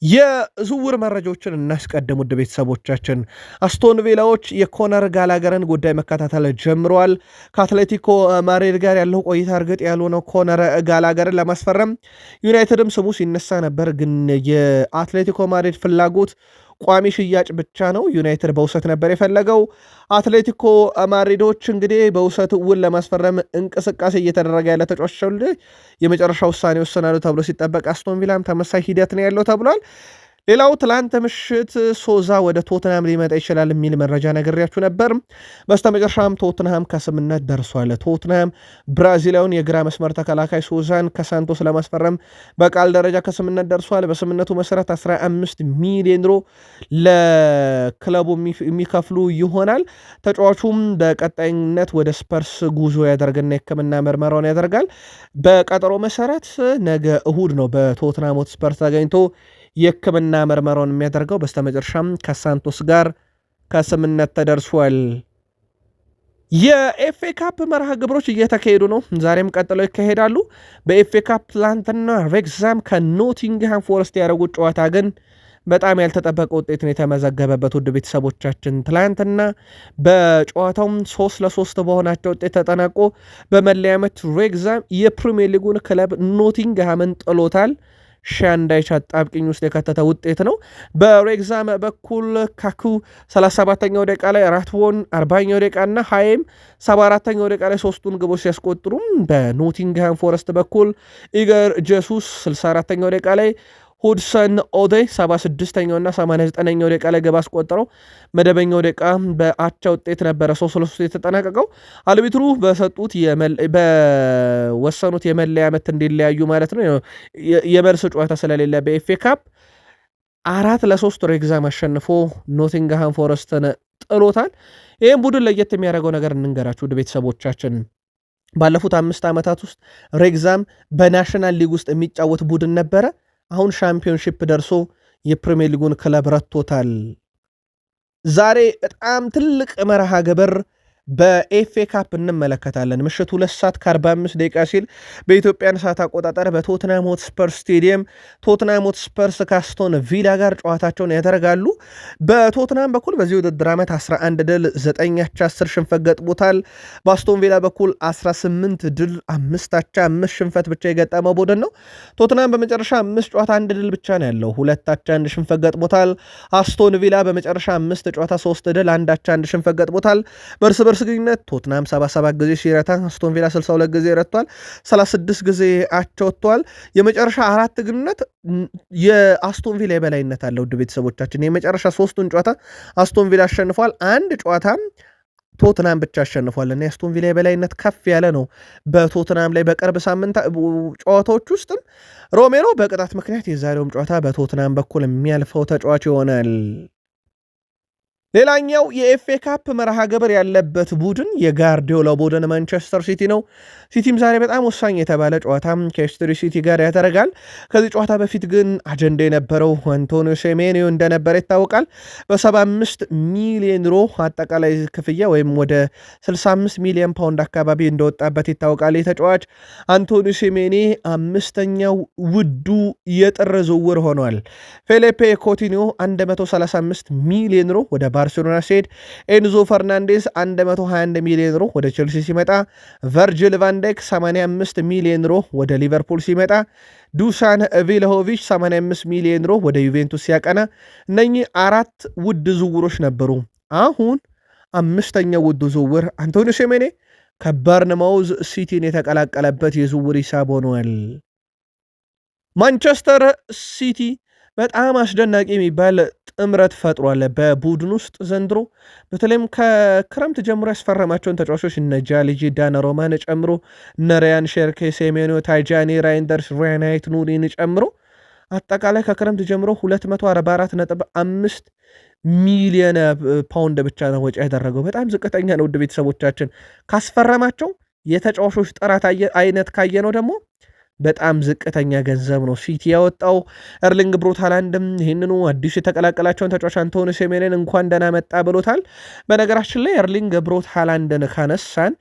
የዝውውር መረጃዎችን እናስቀድም። ውድ ቤተሰቦቻችን አስቶን ቪላዎች የኮነር ጋላገርን ጉዳይ መከታተል ጀምረዋል። ከአትሌቲኮ ማድሪድ ጋር ያለው ቆይታ እርግጥ ያልሆነው ኮነር ጋላገርን ለማስፈረም ዩናይትድም ስሙ ሲነሳ ነበር። ግን የአትሌቲኮ ማድሪድ ፍላጎት ቋሚ ሽያጭ ብቻ ነው። ዩናይትድ በውሰት ነበር የፈለገው። አትሌቲኮ ማድሪዶች እንግዲህ በውሰት ውል ለማስፈረም እንቅስቃሴ እየተደረገ ያለ ተጫዋች የመጨረሻ ውሳኔ ወሰናሉ ተብሎ ሲጠበቅ፣ አስቶን ቪላም ተመሳይ ሂደት ነው ያለው ተብሏል። ሌላው ትላንት ምሽት ሶዛ ወደ ቶትንሃም ሊመጣ ይችላል የሚል መረጃ ነግሬያችሁ ነበር። በስተመጨረሻም ቶትንሃም ከስምነት ደርሷል። ቶትንሃም ብራዚላዊውን የግራ መስመር ተከላካይ ሶዛን ከሳንቶስ ለማስፈረም በቃል ደረጃ ከስምነት ደርሷል። በስምነቱ መሰረት 15 ሚሊዮን ዩሮ ለክለቡ የሚከፍሉ ይሆናል። ተጫዋቹም በቀጣይነት ወደ ስፐርስ ጉዞ ያደርግና የሕክምና ምርመራውን ያደርጋል። በቀጠሮ መሰረት ነገ እሁድ ነው በቶትንሃም ሆትስፐር ተገኝቶ የሕክምና ምርመራውን የሚያደርገው። በስተመጨረሻም ከሳንቶስ ጋር ከስምነት ተደርሷል። የኤፍኤ ካፕ መርሃ ግብሮች እየተካሄዱ ነው። ዛሬም ቀጥለው ይካሄዳሉ። በኤፍኤ ካፕ ትላንትና ሬክዛም ከኖቲንግሃም ፎረስት ያደረጉት ጨዋታ ግን በጣም ያልተጠበቀ ውጤትን የተመዘገበበት ውድ ቤተሰቦቻችን ትላንትና በጨዋታውም 3-3 በሆናቸው ውጤት ተጠናቆ በመለያ ምት ሬክዛም የፕሪሚየር ሊጉን ክለብ ኖቲንግሃምን ጥሎታል። ሻንዳይች አጣብቂኝ ውስጥ የከተተ ውጤት ነው። በሬክዛም በኩል ካኩ 37ኛው ደቂቃ ላይ፣ ራትቦን 40ኛው ደቂቃ እና ሃይም 74ኛው ደቂቃ ላይ ሶስቱን ግቦች ሲያስቆጥሩም በኖቲንግሃም ፎረስት በኩል ኢገር ጀሱስ 64ኛው ደቂቃ ላይ፣ ሁድሰን ኦዴ 76ኛው እና 89ኛው ደቂቃ ላይ ገባ አስቆጠረው። መደበኛው ደቂቃ በአቻ ውጤት ነበረ 3-3 የተጠናቀቀው። አልቢትሩ በወሰኑት የመለያ ምት እንዲለያዩ ማለት ነው። የመልስ ጨዋታ ስለሌለ በኤፍኤ ካፕ 4-3 ሬክዛም አሸንፎ ኖቲንግሃም ፎረስትን ጥሎታል። ይህም ቡድን ለየት የሚያደርገው ነገር እንንገራችሁ ውድ ቤተሰቦቻችን። ባለፉት 5 ዓመታት ውስጥ ሬክዛም በናሽናል ሊግ ውስጥ የሚጫወት ቡድን ነበረ። አሁን ሻምፒዮንሺፕ ደርሶ የፕሪሚየር ሊጉን ክለብ ረቶታል። ዛሬ በጣም ትልቅ መርሃ ግብር በኤፍኤ ካፕ እንመለከታለን። ምሽት 2:45 ደቂቃ ሲል በኢትዮጵያን ሰዓት አቆጣጠር በቶትናም ሆትስፐር ስቴዲየም ቶትናም ሆትስፐርስ ካስቶን ቪላ ጋር ጨዋታቸውን ያደርጋሉ። በቶትናም በኩል በዚህ ውድድር ዓመት 11 ድል 9 አቻ 10 ሽንፈት ገጥሞታል። በአስቶን ቪላ በኩል 18 ድል 5 አቻ 5 ሽንፈት ብቻ የገጠመው ቡድን ነው። ቶትናም በመጨረሻ 5 ጨዋታ 1 ድል ብቻ ነው ያለው፣ 2 አቻ 1 ሽንፈት ገጥሞታል። አስቶን ቪላ በመጨረሻ 5 ጨዋታ 3 ድል 1 አቻ 1 ሽንፈት ገጥሞታል። በእርስ በርስ ግንኙነት ቶትናም 77 ጊዜ ሲረታ አስቶን ቪላ 62 ጊዜ ረቷል። 36 ጊዜ አቻ ወጥቷል። የመጨረሻ 4 ግንኙነት የአስቶን ቪላ የበላይነት አለ። ውድ ቤተሰቦቻችን የመጨረሻ 3ቱን ጨዋታ አስቶን ቪላ አሸንፏል። አንድ ጨዋታ ቶትናም ብቻ አሸንፏል እና የአስቶን ቪላ የበላይነት ከፍ ያለ ነው በቶትናም ላይ። በቅርብ ሳምንት ጨዋታዎች ውስጥም ሮሜሮ በቅጣት ምክንያት የዛሬውም ጨዋታ በቶትናም በኩል የሚያልፈው ተጫዋች ይሆናል። ሌላኛው የኤፍኤ ካፕ መርሃ ግብር ያለበት ቡድን የጋርዲዮላ ቡድን ማንቸስተር ሲቲ ነው። ሲቲም ዛሬ በጣም ወሳኝ የተባለ ጨዋታ ከኤስትሪ ሲቲ ጋር ያደርጋል። ከዚህ ጨዋታ በፊት ግን አጀንዳ የነበረው አንቶኒዮ ሴሜኒዮ እንደነበረ ይታወቃል። በ75 ሚሊዮን ዩሮ አጠቃላይ ክፍያ ወይም ወደ 65 ሚሊዮን ፓውንድ አካባቢ እንደወጣበት ይታወቃል። የተጫዋች አንቶኒዮ ሴሜኒ አምስተኛው ውዱ የጥር ዝውውር ሆኗል። ፌሊፔ ኮቲኒዮ 135 ሚሊዮን ዩሮ ወደ ባርሴሎና ሲሄድ ኤንዞ ፈርናንዴስ 121 ሚሊዮን ዩሮ ወደ ቼልሲ ሲመጣ፣ ቨርጅል ቫንዳይክ 85 ሚሊዮን ዩሮ ወደ ሊቨርፑል ሲመጣ፣ ዱሳን ቪልሆቪች 85 ሚሊዮን ዩሮ ወደ ዩቬንቱስ ሲያቀና፣ እነኚህ አራት ውድ ዝውውሮች ነበሩ። አሁን አምስተኛው ውድ ዝውውር አንቶኒዮ ሴሜኔ ከበርንማውዝ ሲቲን የተቀላቀለበት የዝውውር ሂሳብ ሆኗል። ማንቸስተር ሲቲ በጣም አስደናቂ የሚባል ጥምረት ፈጥሯል በቡድን ውስጥ ዘንድሮ። በተለይም ከክረምት ጀምሮ ያስፈረማቸውን ተጫዋቾች እነ ጃሊጂ ዳናሮማን ጨምሮ እነ ሪያን ሼርኬ፣ ሴሜኒዮ፣ ታይጃኒ ራይንደርስ፣ ሪያናይት ኑሪን ጨምሮ አጠቃላይ ከክረምት ጀምሮ 244.5 ሚሊዮን ፓውንድ ብቻ ነው ወጪ ያደረገው። በጣም ዝቅተኛ ነው። ውድ ቤተሰቦቻችን ካስፈረማቸው የተጫዋቾች ጥራት አይነት ካየ ነው ደግሞ በጣም ዝቅተኛ ገንዘብ ነው ሲቲ ያወጣው። ኤርሊንግ ብሮት ሃላንድም ይህንኑ አዲሱ የተቀላቀላቸውን ተጫዋች አንቶኒዮ ሴሜኒዮን እንኳን ደህና መጣ ብሎታል። በነገራችን ላይ ኤርሊንግ ብሮት ሃላንድን ካነሳን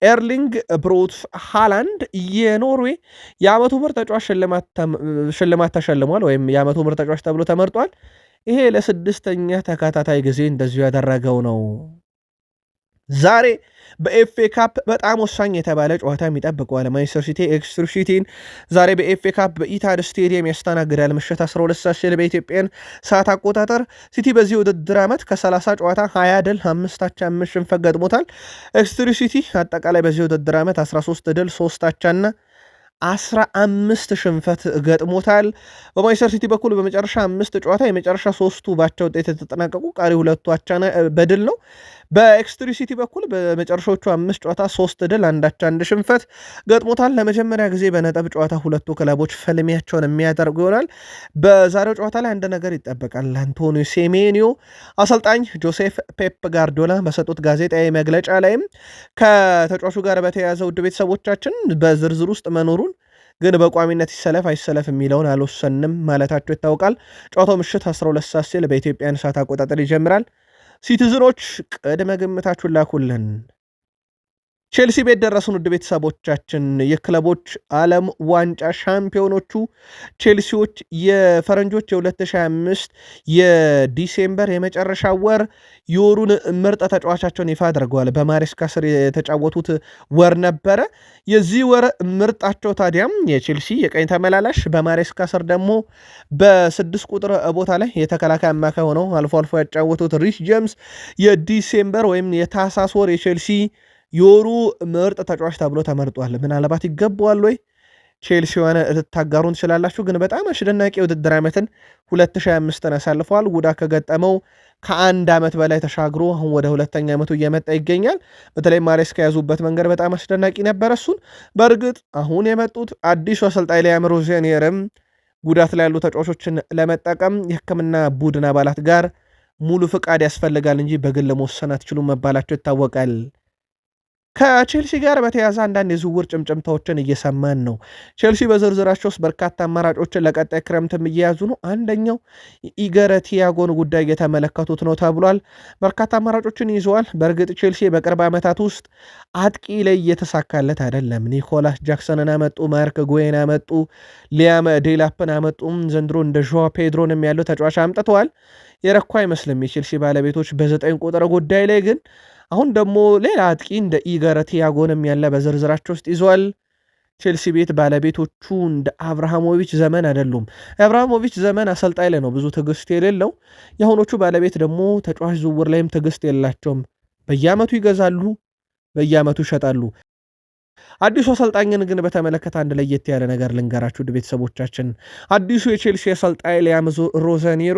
ኤርሊንግ ብሮት ሃላንድ የኖርዌይ የዓመቱ ምርጥ ተጫዋች ሽልማት ተሸልሟል፣ ወይም የዓመቱ ምርጥ ተጫዋች ተብሎ ተመርጧል። ይሄ ለስድስተኛ ተከታታይ ጊዜ እንደዚሁ ያደረገው ነው። ዛሬ በኤፍኤ ካፕ በጣም ወሳኝ የተባለ ጨዋታ የሚጠብቀዋል። ማንቸስተር ሲቲ ኤክስትሪ ሲቲን ዛሬ በኤፍኤ ካፕ በኢታድ ስቴዲየም ያስተናግዳል። ምሽት 12 ሰዓት ሲል በኢትዮጵያን ሰዓት አቆጣጠር። ሲቲ በዚህ ውድድር ዓመት ከ30 ጨዋታ 20 ድል 5 አቻ 5 ሽንፈት ገጥሞታል። ኤክስትሪ ሲቲ አጠቃላይ በዚህ ውድድር ዓመት 13 ድል 3 አቻና 15 ሽንፈት ገጥሞታል። በማንቸስተር ሲቲ በኩል በመጨረሻ 5 ጨዋታ የመጨረሻ 3ቱ ባቻ ውጤት የተጠናቀቁ፣ ቀሪ 2ቱ አቻ በድል ነው። በኤክስትሪ ሲቲ በኩል በመጨረሻዎቹ 5 ጨዋታ 3 ድል 1 አቻ 1 ሽንፈት ገጥሞታል። ለመጀመሪያ ጊዜ በነጥብ ጨዋታ ሁለቱ ክለቦች ፍልሚያቸውን የሚያደርጉ ይሆናል። በዛሬው ጨዋታ ላይ አንድ ነገር ይጠበቃል። አንቶኒዮ ሴሜኒዮ አሰልጣኝ ጆሴፍ ፔፕ ጋርዲዮላ በሰጡት ጋዜጣዊ መግለጫ ላይም ከተጫዋቹ ጋር በተያያዘ ውድ ቤተሰቦቻችን በዝርዝር ውስጥ መኖሩን ግን በቋሚነት ይሰለፍ አይሰለፍ የሚለውን አልወሰንም ማለታቸው ይታወቃል። ጨዋታው ምሽት 12 ሰዓት ሲል በኢትዮጵያን ሰዓት አቆጣጠር ይጀምራል። ሲቲዝኖች ቅድመ ግምታችሁን ላኩልን። ቼልሲ ቤት ደረሱን። ውድ ቤተሰቦቻችን የክለቦች ዓለም ዋንጫ ሻምፒዮኖቹ ቼልሲዎች የፈረንጆች የ2025 የዲሴምበር የመጨረሻ ወር የወሩን ምርጥ ተጫዋቻቸውን ይፋ አድርገዋል። በማሬስካ ስር የተጫወቱት ወር ነበረ። የዚህ ወር ምርጣቸው ታዲያም የቼልሲ የቀኝ ተመላላሽ፣ በማሬስካ ስር ደግሞ በ6 ቁጥር ቦታ ላይ የተከላካይ አማካይ ሆነው አልፎ አልፎ ያጫወቱት ሪስ ጄምስ የዲሴምበር ወይም የታህሳስ ወር የቼልሲ የወሩ ምርጥ ተጫዋች ተብሎ ተመርጧል። ምናልባት ይገባዋል ወይ? ቼልሲዋን ልታጋሩን ትችላላችሁ። ግን በጣም አስደናቂ የውድድር ዓመትን 2025ን ያሳልፈዋል። ጉዳት ከገጠመው ከ1 ዓመት በላይ ተሻግሮ አሁን ወደ 2ኛ ዓመቱ እየመጣ ይገኛል። በተለይ ማሬስካ የያዙበት መንገድ በጣም አስደናቂ ነበር። እሱን በእርግጥ አሁን የመጡት አዲሱ አሰልጣኝ ሊያም ሮዜኒየርም ጉዳት ላይ ያሉ ተጫዋቾችን ለመጠቀም የሕክምና ቡድን አባላት ጋር ሙሉ ፍቃድ ያስፈልጋል እንጂ በግል መወሰን አትችሉም መባላቸው ይታወቃል። ከቼልሲ ጋር በተያያዘ አንዳንድ የዝውውር ጭምጭምታዎችን እየሰማን ነው። ቼልሲ በዝርዝራቸው ውስጥ በርካታ አማራጮችን ለቀጣይ ክረምትም እየያዙ ነው። አንደኛው ኢገር ቲያጎን ጉዳይ እየተመለከቱት ነው ተብሏል። በርካታ አማራጮችን ይዘዋል። በእርግጥ ቼልሲ በቅርብ ዓመታት ውስጥ አጥቂ ላይ እየተሳካለት አይደለም። ኒኮላስ ጃክሰንን አመጡ፣ ማርክ ጉዌን አመጡ፣ ሊያም ዴላፕን አመጡ። ዘንድሮ እንደ ዦዋ ፔድሮንም ያለው ተጫዋች አምጥተዋል። የረኩ አይመስልም የቼልሲ ባለቤቶች በ9 ቁጥር ጉዳይ ላይ ግን አሁን ደግሞ ሌላ አጥቂ እንደ ኢገር ቲያጎንም ያለ በዝርዝራቸው ውስጥ ይዟል። ቼልሲ ቤት ባለቤቶቹ እንደ አብርሃሞቪች ዘመን አይደሉም። የአብርሃሞቪች ዘመን አሰልጣኝ ላይ ነው ብዙ ትዕግስት የሌለው። የአሁኖቹ ባለቤት ደግሞ ተጫዋች ዝውውር ላይም ትዕግስት የላቸውም። በየዓመቱ ይገዛሉ፣ በየዓመቱ ይሸጣሉ። አዲሱ አሰልጣኝን ግን በተመለከተ አንድ ለየት ያለ ነገር ልንገራችሁ ውድ ቤተሰቦቻችን። አዲሱ የቼልሲ አሰልጣኝ ሊያም ሮዜኒየር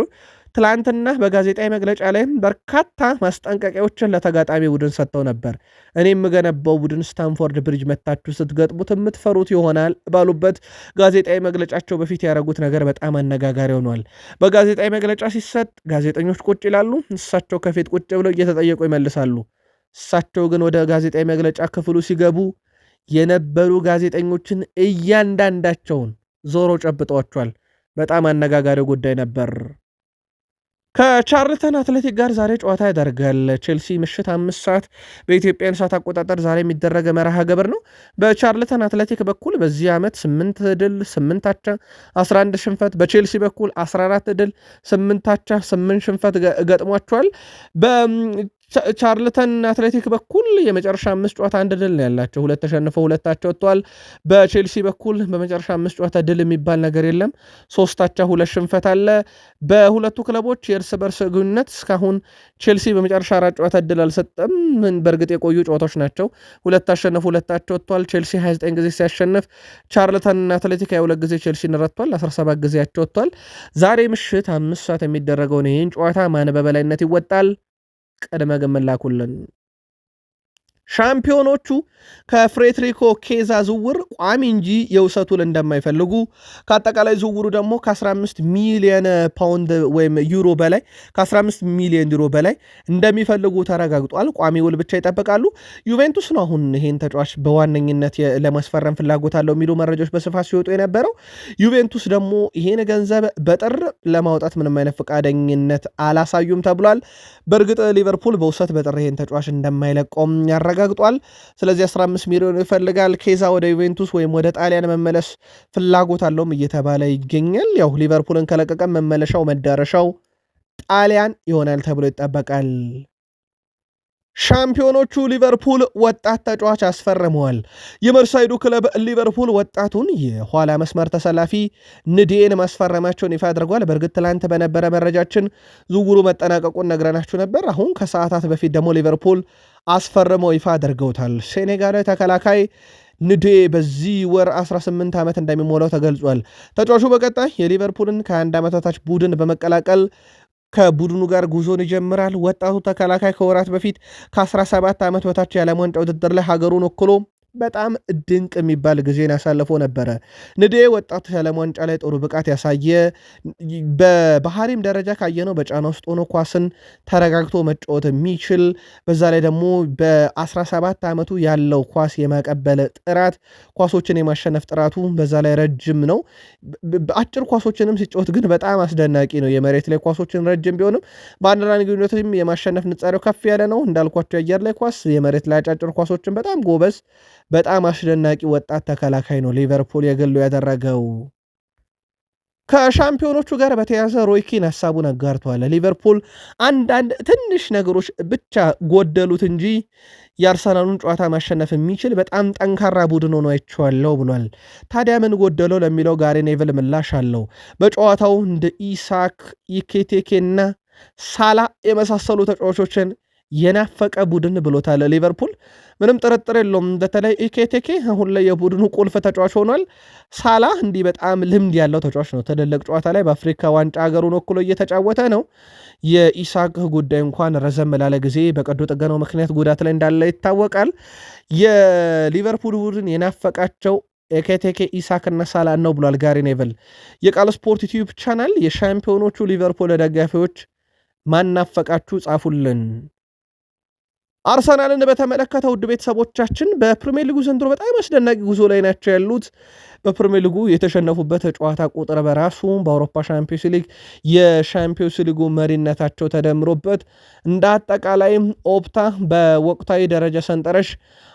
ትላንትና በጋዜጣዊ መግለጫ ላይም በርካታ ማስጠንቀቂያዎችን ለተጋጣሚ ቡድን ሰጥተው ነበር። እኔ የምገነባው ቡድን ስታንፎርድ ብሪጅ መታችሁ ስትገጥሙት የምትፈሩት ይሆናል ባሉበት ጋዜጣዊ መግለጫቸው በፊት ያደረጉት ነገር በጣም አነጋጋሪ ሆኗል። በጋዜጣዊ መግለጫ ሲሰጥ ጋዜጠኞች ቁጭ ይላሉ፣ እሳቸው ከፊት ቁጭ ብለው እየተጠየቁ ይመልሳሉ። እሳቸው ግን ወደ ጋዜጣዊ መግለጫ ክፍሉ ሲገቡ የነበሩ ጋዜጠኞችን እያንዳንዳቸውን ዞሮ ጨብጠዋቸዋል። በጣም አነጋጋሪ ጉዳይ ነበር። ከቻርልተን አትሌቲክ ጋር ዛሬ ጨዋታ ያደርጋል ቼልሲ ምሽት 5 ሰዓት በኢትዮጵያን ሰዓት አቆጣጠር ዛሬ የሚደረገ መርሃ ግብር ነው። በቻርልተን አትሌቲክ በኩል በዚህ ዓመት 8 ድል 8 አቻ 11 ሽንፈት፣ በቼልሲ በኩል 14 ድል 8 አቻ 8 ሽንፈት ገጥሟቸዋል። ቻርልተን አትሌቲክ በኩል የመጨረሻ 5 ጨዋታ 1 ድል ነው ያላቸው፣ 2 ተሸንፈው 2 አቻ ወጥተዋል። በቼልሲ በኩል በመጨረሻ 5 ጨዋታ ድል የሚባል ነገር የለም፣ 3 አቻ 2 ሽንፈት አለ። በሁለቱ ክለቦች የእርስ በርስ ግንኙነት እስካሁን ቼልሲ በመጨረሻ 4 ጨዋታ ድል አልሰጠም። በእርግጥ የቆዩ ጨዋታዎች ናቸው። 2 አሸነፉ 2 አቻ ወጥተዋል። ቼልሲ 29 ጊዜ ሲያሸንፍ ቻርልተን አትሌቲክ 22 ጊዜ ቼልሲን ረቷል፣ 17 ጊዜ አቻ ወጥተዋል። ዛሬ ምሽት 5 ሰዓት የሚደረገውን ይህን ጨዋታ ማን በበላይነት ይወጣል? ቀድመ ግምት ላኩልን። ሻምፒዮኖቹ ከፍሬድሪኮ ኬዛ ዝውውር ቋሚ እንጂ የውሰቱን እንደማይፈልጉ ከአጠቃላይ ዝውውሩ ደግሞ ከ15 ሚሊዮን ፓውንድ ወይም ዩሮ በላይ ከ15 ሚሊዮን ዩሮ በላይ እንደሚፈልጉ ተረጋግጧል። ቋሚ ውል ብቻ ይጠብቃሉ። ዩቬንቱስ ነው አሁን ይሄን ተጫዋች በዋነኝነት ለማስፈረም ፍላጎት አለው የሚሉ መረጃዎች በስፋት ሲወጡ የነበረው። ዩቬንቱስ ደግሞ ይሄን ገንዘብ በጥር ለማውጣት ምንም አይነት ፈቃደኝነት አላሳዩም ተብሏል። በእርግጥ ሊቨርፑል በውሰት በጥር ይሄን ተጫዋች እንደማይለቀውም ያረጋግጧል። ስለዚህ 15 ሚሊዮን ይፈልጋል። ኬዛ ወደ ዩቬንቱስ ወይም ወደ ጣሊያን መመለስ ፍላጎት አለውም እየተባለ ይገኛል። ያው ሊቨርፑልን ከለቀቀ መመለሻው መዳረሻው ጣሊያን ይሆናል ተብሎ ይጠበቃል። ሻምፒዮኖቹ ሊቨርፑል ወጣት ተጫዋች አስፈርመዋል። የመርሳይዱ ክለብ ሊቨርፑል ወጣቱን የኋላ መስመር ተሰላፊ ንዴን ማስፈረማቸውን ይፋ አድርጓል። በእርግጥ ትላንት በነበረ መረጃችን ዝውውሩ መጠናቀቁን ነግረናችሁ ነበር። አሁን ከሰዓታት በፊት ደግሞ ሊቨርፑል አስፈርመው ይፋ አድርገውታል። ሴኔጋላዊ ተከላካይ ንዴ በዚህ ወር 18 ዓመት እንደሚሞላው ተገልጿል። ተጫዋቹ በቀጣይ የሊቨርፑልን ከ1 ዓመት በታች ቡድን በመቀላቀል ከቡድኑ ጋር ጉዞን ይጀምራል። ወጣቱ ተከላካይ ከወራት በፊት ከ17 ዓመት በታች የዓለም ዋንጫ ውድድር ላይ ሀገሩን ወክሎ በጣም ድንቅ የሚባል ጊዜን ያሳልፎ ነበረ። ንዴ ወጣቱ የዓለም ዋንጫ ላይ ጥሩ ብቃት ያሳየ፣ በባህሪም ደረጃ ካየነው በጫና ውስጥ ሆኖ ኳስን ተረጋግቶ መጫወት የሚችል፣ በዛ ላይ ደግሞ በ17 ዓመቱ ያለው ኳስ የማቀበል ጥራት፣ ኳሶችን የማሸነፍ ጥራቱ በዛ ላይ ረጅም ነው። አጭር ኳሶችንም ሲጫወት ግን በጣም አስደናቂ ነው። የመሬት ላይ ኳሶችን ረጅም ቢሆንም በአንዳንድ ግንኙነትም የማሸነፍ ንጻሬው ከፍ ያለ ነው። እንዳልኳቸው የአየር ላይ ኳስ፣ የመሬት ላይ አጫጭር ኳሶችን በጣም ጎበዝ፣ በጣም አስደናቂ ወጣት ተከላካይ ነው ሊቨርፑል የግሉ ያደረገው። ከሻምፒዮኖቹ ጋር በተያያዘ ሮይኪን ሀሳቡን አጋርተዋል። ሊቨርፑል አንዳንድ ትንሽ ነገሮች ብቻ ጎደሉት እንጂ የአርሰናሉን ጨዋታ ማሸነፍ የሚችል በጣም ጠንካራ ቡድን ሆኖ አይቼዋለሁ ብሏል። ታዲያ ምን ጎደለው ለሚለው ጋሪ ኔቭል ምላሽ አለው። በጨዋታው እንደ ኢሳክ ኢኬቴኬና ሳላ የመሳሰሉ ተጫዋቾችን የናፈቀ ቡድን ብሎታል ሊቨርፑል። ምንም ጥርጥር የለውም። በተለይ ኢኬቴኬ አሁን ላይ የቡድኑ ቁልፍ ተጫዋች ሆኗል። ሳላ እንዲህ በጣም ልምድ ያለው ተጫዋች ነው። ትልልቅ ጨዋታ ላይ በአፍሪካ ዋንጫ ሀገሩን ወክሎ እየተጫወተ ነው። የኢሳክ ጉዳይ እንኳን ረዘም ላለ ጊዜ በቀዶ ጥገናው ምክንያት ጉዳት ላይ እንዳለ ይታወቃል። የሊቨርፑል ቡድን የናፈቃቸው ኤኬቴኬ ኢሳክና ሳላ ነው ብሏል ጋሪ ኔቭል። የቃል ስፖርት ዩቲዩብ ቻናል የሻምፒዮኖቹ ሊቨርፑል ደጋፊዎች ማናፈቃችሁ ጻፉልን። አርሰናልን በተመለከተ ውድ ቤተሰቦቻችን በፕሪሚየር ሊጉ ዘንድሮ በጣም አስደናቂ ጉዞ ላይ ናቸው ያሉት። በፕሪሚየር ሊጉ የተሸነፉበት ጨዋታ ቁጥር በራሱ በአውሮፓ ሻምፒዮንስ ሊግ የሻምፒዮንስ ሊጉ መሪነታቸው ተደምሮበት እንደ አጠቃላይ ኦፕታ በወቅታዊ ደረጃ ሰንጠረዥ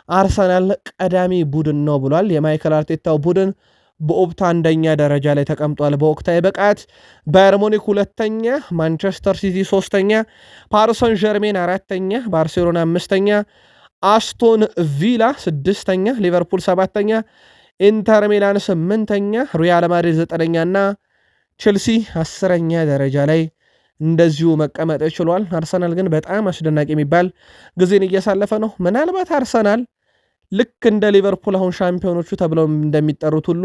አርሰናል ቀዳሚ ቡድን ነው ብሏል። የማይክል አርቴታው ቡድን በኦፕታ አንደኛ ደረጃ ላይ ተቀምጧል። በወቅታዊ ብቃት ባየር ሙኒክ ሁለተኛ፣ ማንቸስተር ሲቲ ሶስተኛ፣ ፓሪሰን ጀርሜን አራተኛ፣ ባርሴሎና አምስተኛ፣ አስቶን ቪላ ስድስተኛ፣ ሊቨርፑል ሰባተኛ፣ ኢንተር ሚላን ስምንተኛ፣ ሪያል ማድሪድ ዘጠነኛ እና ቼልሲ 10ኛ ደረጃ ላይ እንደዚሁ መቀመጥ ችሏል። አርሰናል ግን በጣም አስደናቂ የሚባል ጊዜን እያሳለፈ ነው። ምናልባት አርሰናል ልክ እንደ ሊቨርፑል አሁን ሻምፒዮኖቹ ተብለው እንደሚጠሩት ሁሉ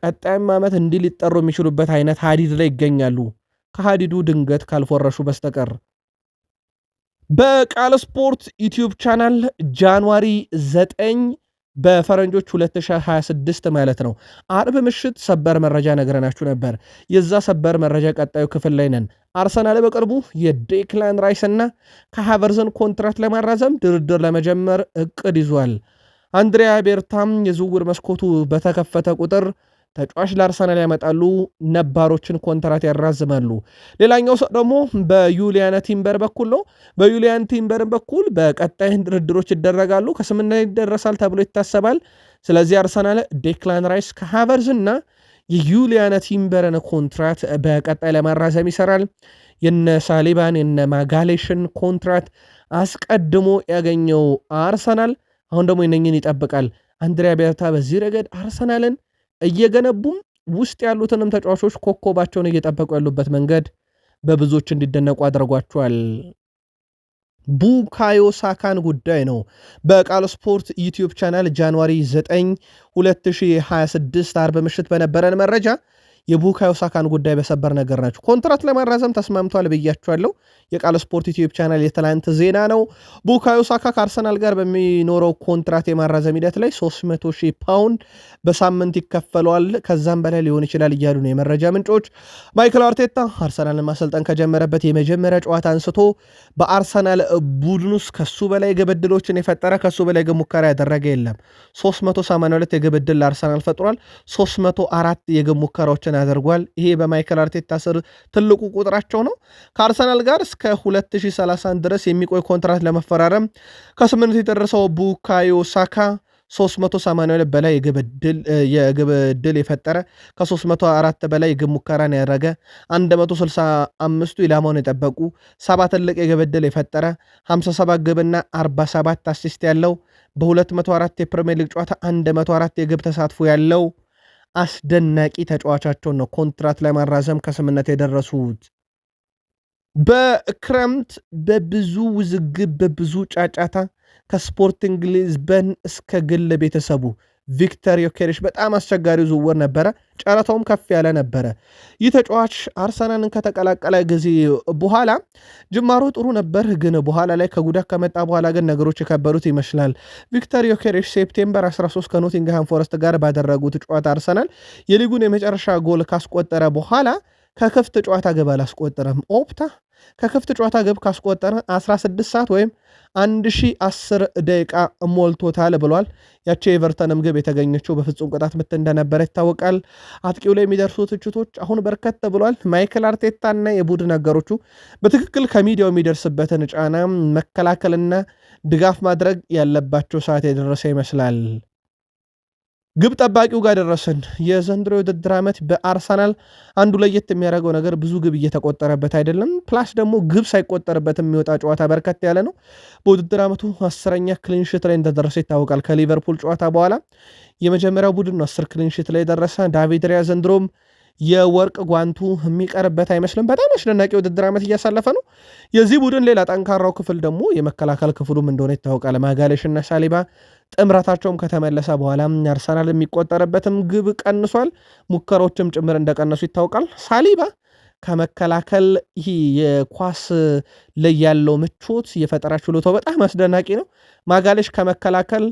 ቀጣይም ዓመት እንዲህ ሊጠሩ የሚችሉበት አይነት ሀዲድ ላይ ይገኛሉ። ከሃዲዱ ድንገት ካልፎረሹ በስተቀር። በቃል ስፖርት ዩቲዩብ ቻናል ጃንዋሪ 9 በፈረንጆች 2026 ማለት ነው አርብ ምሽት ሰበር መረጃ ነግረናችሁ ነበር። የዛ ሰበር መረጃ ቀጣዩ ክፍል ላይ ነን። አርሰናል በቅርቡ የዴክላን ራይስ እና ከሃቨርዝን ኮንትራት ለማራዘም ድርድር ለመጀመር እቅድ ይዟል። አንድሪያ ቤርታም የዝውውር መስኮቱ በተከፈተ ቁጥር ተጫዋች ለአርሰናል ያመጣሉ፣ ነባሮችን ኮንትራት ያራዝማሉ። ሌላኛው ሰው ደግሞ በዩሊያን ቲምበር በኩል ነው። በዩሊያን ቲምበር በኩል በቀጣይ ድርድሮች ይደረጋሉ፣ ከስምምነት ይደረሳል ተብሎ ይታሰባል። ስለዚህ አርሰናል ዴክላን ራይስ ከሃቨርዝ እና የዩሊያን ቲምበርን ኮንትራት በቀጣይ ለማራዘም ይሰራል። የነ ሳሊባን የነ ማጋሌሽን ኮንትራት አስቀድሞ ያገኘው አርሰናል አሁን ደግሞ ይነኝን ይጠብቃል። አንድሪያ ቤርታ በዚህ ረገድ አርሰናልን እየገነቡም ውስጥ ያሉትንም ተጫዋቾች ኮከባቸውን እየጠበቁ ያሉበት መንገድ በብዙዎች እንዲደነቁ አድርጓቸዋል። ቡካዮ ሳካን ጉዳይ ነው በቃል ስፖርት ዩቲዩብ ቻናል ጃንዋሪ 9 2026 አርብ ምሽት በነበረን መረጃ የቡካዮ ሳካን ጉዳይ በሰበር ነገር ናቸው። ኮንትራት ለማራዘም ተስማምቷል ብያቸዋለሁ። የቃል ስፖርት ዩቲዩብ ቻናል የትላንት ዜና ነው። ቡካዮ ሳካ ከአርሰናል ጋር በሚኖረው ኮንትራት የማራዘም ሂደት ላይ 300,000 ፓውንድ በሳምንት ይከፈለዋል፣ ከዛም በላይ ሊሆን ይችላል እያሉ ነው የመረጃ ምንጮች። ማይክል አርቴታ አርሰናልን ማሰልጠን ከጀመረበት የመጀመሪያ ጨዋታ አንስቶ በአርሰናል ቡድን ውስጥ ከሱ በላይ ግብ ዕድሎችን የፈጠረ ከሱ በላይ ግብ ሙከራ ያደረገ የለም። 382 የግብ ዕድል ለአርሰናል ፈጥሯል። 304 የግብ ሙከራዎችን አድርጓል። ይሄ በማይክል አርቴታ ስር ትልቁ ቁጥራቸው ነው። ከአርሰናል ጋር እስከ 2030 ድረስ የሚቆይ ኮንትራት ለመፈራረም ከስምምነት የደረሰው ቡካዮ ሳካ 382 በላይ የግብ ዕድል የፈጠረ ከ304 በላይ የግብ ሙከራን ያደረገ 165ቱ ኢላማውን የጠበቁ 7 ትልቅ የግብ ዕድል የፈጠረ 57 ግብና 47 አሲስት ያለው በ204 የፕሪሚየር ሊግ ጨዋታ 104 የግብ ተሳትፎ ያለው አስደናቂ ተጫዋቻቸውን ነው ኮንትራት ለማራዘም ከስምምነት የደረሱት። በክረምት በብዙ ውዝግብ በብዙ ጫጫታ ከስፖርቲንግ ሊዝበን እስከ ግል ቤተሰቡ ቪክተር ዮኬሬሽ በጣም አስቸጋሪው ዝውውር ነበረ። ጨረታውም ከፍ ያለ ነበረ። ይህ ተጫዋች አርሰናልን ከተቀላቀለ ጊዜ በኋላ ጅማሮ ጥሩ ነበር፣ ግን በኋላ ላይ ከጉዳት ከመጣ በኋላ ግን ነገሮች የከበዱት ይመስላል። ቪክተር ዮኬሬሽ ሴፕቴምበር 13 ከኖቲንግሃም ፎረስት ጋር ባደረጉት ጨዋታ አርሰናል የሊጉን የመጨረሻ ጎል ካስቆጠረ በኋላ ከክፍት ጨዋታ ግብ አላስቆጠረም። ኦፕታ ከክፍት ጨዋታ ግብ ካስቆጠረ 16 ሰዓት ወይም 1010 ደቂቃ ሞልቶታል ብሏል። ያቺ የኤቨርተንም ግብ የተገኘችው በፍጹም ቅጣት ምት እንደነበረ ይታወቃል። አጥቂው ላይ የሚደርሱ ትችቶች አሁን በርከት ብሏል። ማይክል አርቴታና የቡድን አጋሮቹ በትክክል ከሚዲያው የሚደርስበትን ጫና መከላከልና ድጋፍ ማድረግ ያለባቸው ሰዓት የደረሰ ይመስላል። ግብ ጠባቂው ጋር ደረስን። የዘንድሮ የውድድር ዓመት በአርሰናል አንዱ ለየት የሚያደርገው ነገር ብዙ ግብ እየተቆጠረበት አይደለም። ፕላስ ደግሞ ግብ ሳይቆጠርበት የሚወጣ ጨዋታ በርከት ያለ ነው። በውድድር ዓመቱ 10ኛ ክሊንሽት ላይ እንደደረሰ ይታወቃል። ከሊቨርፑል ጨዋታ በኋላ የመጀመሪያው ቡድን ነው 10 ክሊንሽት ላይ ደረሰ። ዳቪድ ራያ ዘንድሮም የወርቅ ጓንቱ የሚቀርበት አይመስልም። በጣም አስደናቂ ውድድር ዓመት እያሳለፈ ነው። የዚህ ቡድን ሌላ ጠንካራው ክፍል ደግሞ የመከላከል ክፍሉም እንደሆነ ይታወቃል። ማጋሌሽ እና ሳሊባ ጥምረታቸውም ከተመለሰ በኋላ አርሰናል የሚቆጠርበትም ግብ ቀንሷል። ሙከሮችም ጭምር እንደቀነሱ ይታወቃል። ሳሊባ ከመከላከል ይህ የኳስ ላይ ያለው ምቾት የፈጠራ ችሎታው በጣም አስደናቂ ነው። ማጋሌሽ ከመከላከል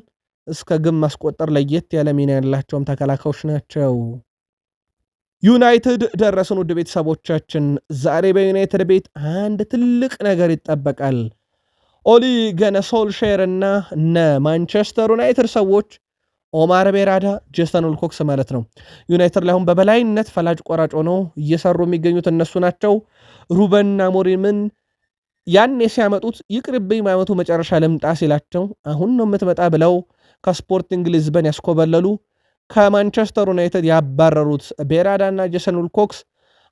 እስከ ግብ ማስቆጠር ለየት ያለ ሚና ያላቸውም ተከላካዮች ናቸው። ዩናይትድ ደረስን። ውድ ቤተሰቦቻችን ዛሬ በዩናይትድ ቤት አንድ ትልቅ ነገር ይጠበቃል። ኦሊ ገነ ሶልሼር እና እነ ማንቸስተር ዩናይትድ ሰዎች ኦማር ቤራዳ፣ ጄሰን ውልኮክስ ማለት ነው ዩናይትድ ላይ አሁን በበላይነት ፈላጭ ቆራጭ ሆነው እየሰሩ የሚገኙት እነሱ ናቸው። ሩበን አሞሪምን ያኔ ሲያመጡት ይቅርብኝ በዓመቱ መጨረሻ ልምጣ ሲላቸው አሁን ነው የምትመጣ ብለው ከስፖርቲንግ ሊዝበን ያስኮበለሉ ከማንቸስተር ዩናይትድ ያባረሩት ቤራዳ እና ጄሰን ውልኮክስ